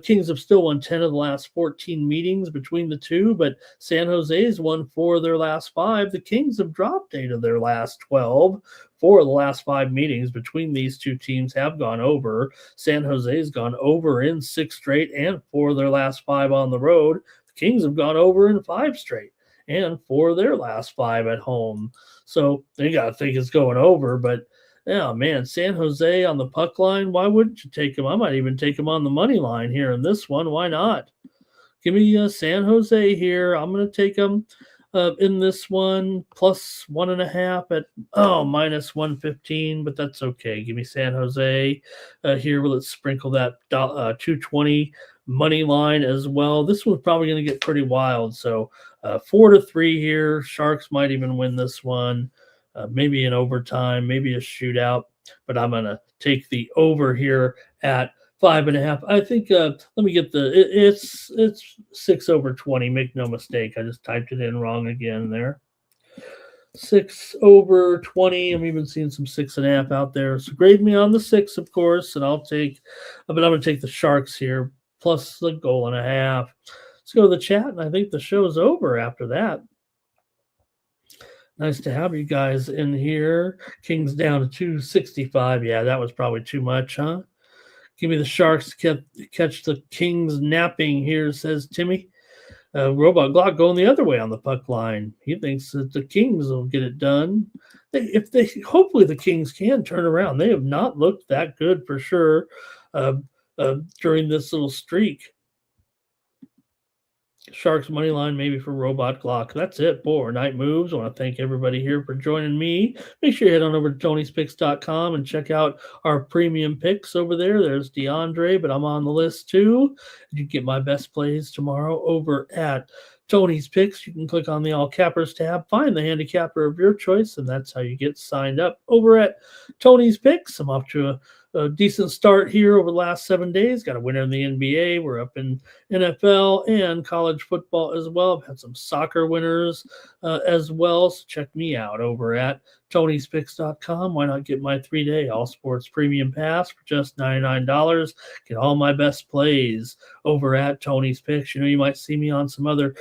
Kings have still won 10 of the last 14 meetings between the two, but San Jose has won 4 of their last 5. The Kings have dropped 8 of their last 12. 4 of the last 5 meetings between these two teams have gone over. San Jose has gone over in 6 straight and 4 of their last 5 on the road. The Kings have gone over in 5 straight and 4 of their last 5 at home. So they got to think it's going over, but yeah, man, San Jose on the puck line, why wouldn't you take them? I might even take them on the money line here in this one. Why not? Give me San Jose here. I'm going to take them. in this one, plus 1.5 at minus 115, but that's okay. Give me San Jose here. Let's sprinkle that 220 money line as well. This one's probably going to get pretty wild. So 4-3 here. Sharks might even win this one. Maybe in overtime, maybe a shootout, but I'm going to take the over here at 5.5. I think. Let me get it's 6/20. Make no mistake. I just typed it in wrong again there. 6/20. I'm even seeing some 6.5 out there. So grade me on the 6, of course, and I'll take. But I'm going to take the Sharks here plus the 1.5. Let's go to the chat, and I think the show's over after that. Nice to have you guys in here. Kings down to 265. Yeah, that was probably too much, huh? Give me the Sharks to catch the Kings napping here, says Timmy. Robot Glock going the other way on the puck line. He thinks that the Kings will get it done. Hopefully the Kings can turn around. They have not looked that good for sure during this little streak. Sharks money line maybe for Robot Glock. That's it for Night Moves. I want to thank everybody here for joining me. Make sure you head on over to Tony'sPicks.com and check out our premium picks over there. There's DeAndre, but I'm on the list too. You can get my best plays tomorrow over at Tony's Picks. You can click on the All Cappers tab, find the handicapper of your choice, and that's how you get signed up over at Tony's Picks. I'm off to a decent start here over the last 7 days. Got a winner in the NBA. We're up in NFL and college football as well. I've had some soccer winners as well. So check me out over at Tony'sPicks.com. Why not get my 3-day All Sports Premium Pass for just $99? Get all my best plays over at Tony's Picks. You might see me on some other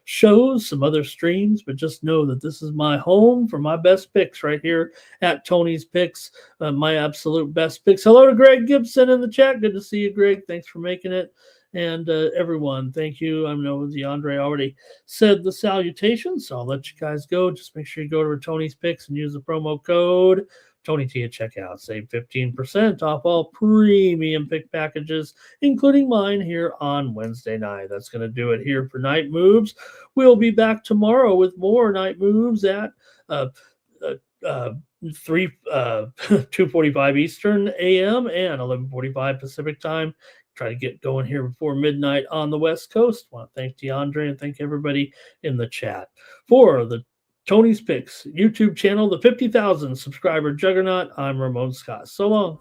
shows, some other streams, but just know that this is my home for my best picks right here at Tony's Picks. My absolute best picks. Hello to Greg Gibson in the chat. Good to see you, Greg. Thanks for making it. And everyone, thank you. I know DeAndre already said the salutations, so I'll let you guys go. Just make sure you go to Tony's Picks and use the promo code Tony T at checkout. Save 15% off all premium pick packages, including mine here on Wednesday night. That's going to do it here for Night Moves. We'll be back tomorrow with more Night Moves at 2:45 Eastern AM and 11:45 Pacific time. Try to get going here before midnight on the West Coast. I want to thank DeAndre and thank everybody in the chat. For the Tony's Picks YouTube channel, the 50,000 subscriber juggernaut, I'm Ramon Scott. So long.